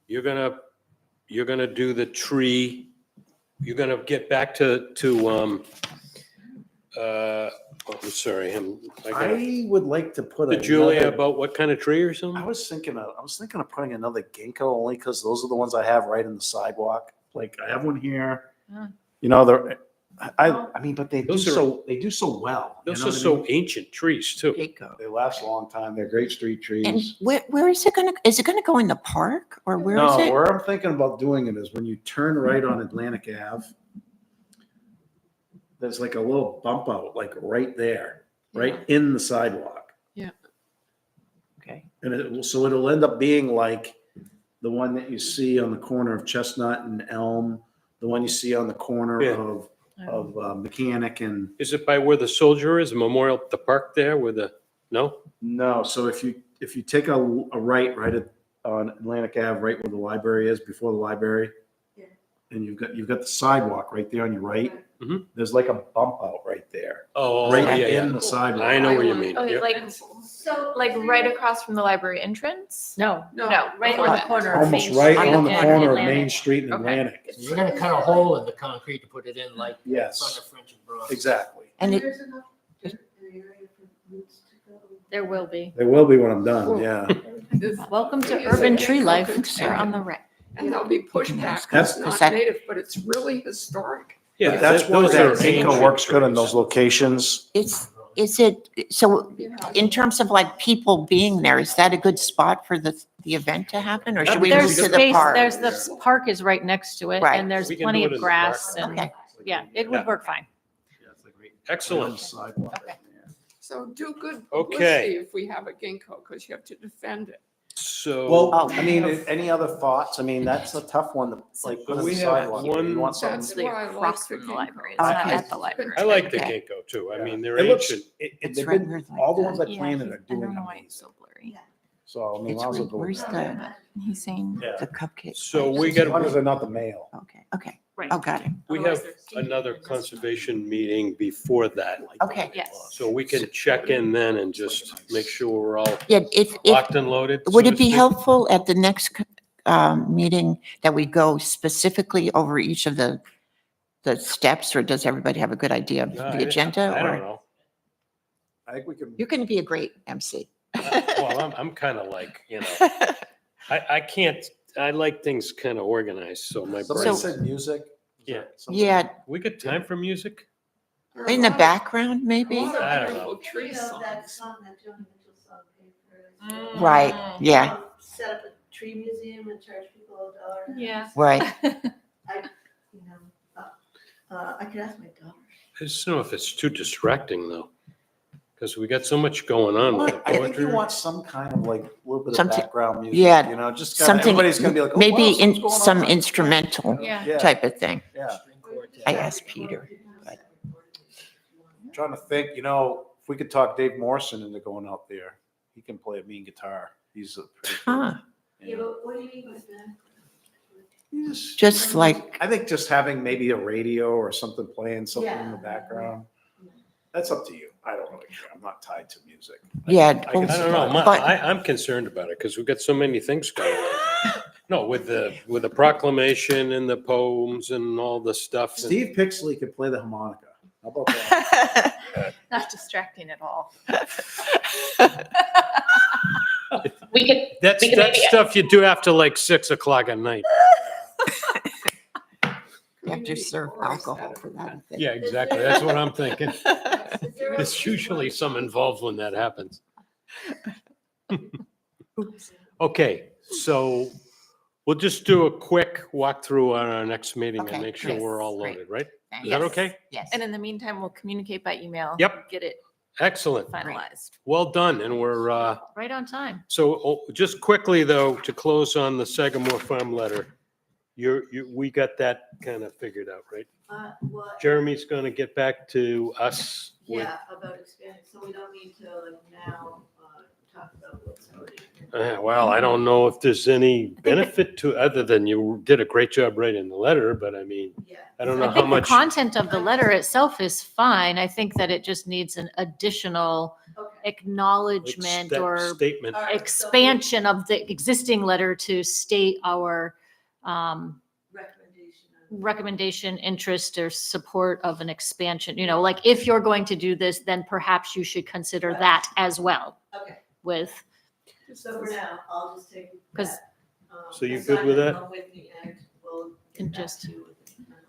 You're gonna do the tree. You're gonna get back to I'm sorry, I would like to put to Julia another- about what kind of tree or something? I was thinking of putting another ginkgo only because those are the ones I have right in the sidewalk. Like I have one here. Ah. You know, I mean, but they do Those are- so well. you Those know are what I so mean? ancient trees too. Gecko. They last a long time. They're great street And trees. where is it is it gonna go in the park or where is No, it? where I'm thinking about doing it is when you turn right on Atlantic Ave, there's like a little bump out, like right there, right in the sidewalk. Okay. And it'll end up being like the one that you see on the corner of Chestnut and Elm, the one you see on the corner Yeah. of Mechanic and, Is it by where the soldier is, Memorial, the park there where the, no? no, so if you take a right on Atlantic Ave, right where the library is, before the library, and you've got the sidewalk right there on your right, Mhm. there's like a bump out right there, Oh, right yeah, in yeah. the sidewalk. I know what you mean. Okay, Yep. like right across from the library entrance? No, No, right before on the that. corner of Almost Main right Street on the and corner of Atlantic. Main Street and Okay. Atlantic. You're gonna cut a hole in the concrete to put it in like in front Yes, of French and Bronx. exactly. And it, There will be. There will be when I'm done, yeah. Welcome to Is urban it tree gecko life. concern? They're on the right. And they'll be pushed can back ask because them. it's That's- not native, but it's really historic. Yeah, That's why those that are ginkgo ancient works good in trees. those locations. is it, so in terms of like people being there, is that a good spot for the event to happen or should we move There's to the space, park? there's the park is right next to it Right. and there's We can plenty do it of in the grass park. and, Okay. yeah, it would work fine. Excellent. So do good Okay. publicity if we have a ginkgo, because you have to defend it. So. Well, I mean, any other thoughts? I mean, that's a tough one to like put on we the have sidewalk. one- You want That's something. why I like Across the from the ginkgo. library. It's not Okay. at the library. I like the Okay. ginkgo too. I mean, they're It looks, ancient. It's they've right been, here like all the that. ones I Yeah, planted he- are I don't doing know why it's amazing. so blurry. So, I mean, It's might as well right- go with where's that. the, He's saying. Yeah. the cupcake? So we As long as got, they're not the male. Okay. Right. Oh, got it. we have another conservation meeting before that. Okay. Yes. So we can check in then and just make sure we're all Yeah, if, locked and loaded. so would to it be speak. helpful at the next meeting that we go specifically over each of the steps, or does everybody have a good idea of No, the agenda? I don't Or know. I think we can. you're going to be a great MC. Well, I'm kind of like, I can't, I like things kind of organized, so my Somebody brain. said music. Is Yeah. that something? Yeah, We got time for music? There are in a the lot of- background, a maybe? lot of I don't beautiful know. tree songs. Right, yeah, Set up a tree museum and charge people $1. Yeah. right. I could ask my daughter. I just don't know if it's too distracting though. Because we got so much going on with the I think you poetry. want some kind of like, little bit of Something- background music, yeah, you know, just kind of, something- everybody's gonna be like, oh, wow, Maybe something's in going on. some instrumental Yeah. Yeah, type of thing. yeah. I asked Peter. I'm trying to think, if we could talk Dave Morrison into going out there, he can play a mean guitar. He's a. pretty good- Huh, Yeah, but what do you mean by that? just like, I think just having maybe a radio or something playing something in the Yeah. background. That's up to you. I don't really care. I'm not tied to music. yeah. I don't know. But- I'm concerned about it because we've got so many things going on. No, with the proclamation and the poems and all the stuff. and- Steve Pixley could play the harmonica. How about that? Not distracting at all. We could, That's we can maybe- stuff you do after like 6 o'clock at night. You have to serve alcohol for that, I think. Yeah, exactly. That's what I'm thinking. Is there a- There's usually some involved when that happens. Okay, so we'll just do a quick walkthrough on our next meeting and Okay, make sure great, we're all great. loaded, right? Thank Is that you. okay? Yes. And in the meantime, we'll communicate by email. Yep. Get it Excellent. finalized. Well done. And we're, Right on time. so just quickly though, to close on the Sagamore Farm letter, we got that kind of figured out, right? What? Jeremy's going to get back to us with, Yeah, about expanding, so we don't need to like now, talk about what's already. well, I don't know if there's any benefit to, other than you did a great job writing the letter, but I mean, Yeah. I don't know I how think the much. content of the letter itself is fine. I think that it just needs an additional Okay. acknowledgement that or Statement. All right, so expansion of the existing letter to state our recommendation. recommendation, interest, or support of an expansion. Like if you're going to do this, then perhaps you should consider that as well Okay, with, so for now, I'll just take. 'Cause- that, So you good with assign it that? along with me and we'll And get back just- to you with another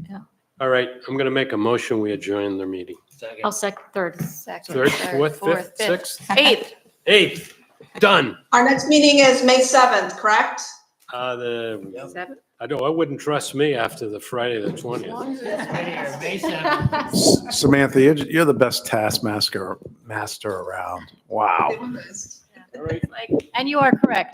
draft. All right, I'm going to make a motion. We adjourn the meeting. I'll third. Third, fourth, fifth, sixth, Eighth. eighth. Done. Our next meeting is May 7th, correct? I wouldn't trust me after the Friday, the 20th. Samantha, you're the best taskmaster around. Wow. And you are correct.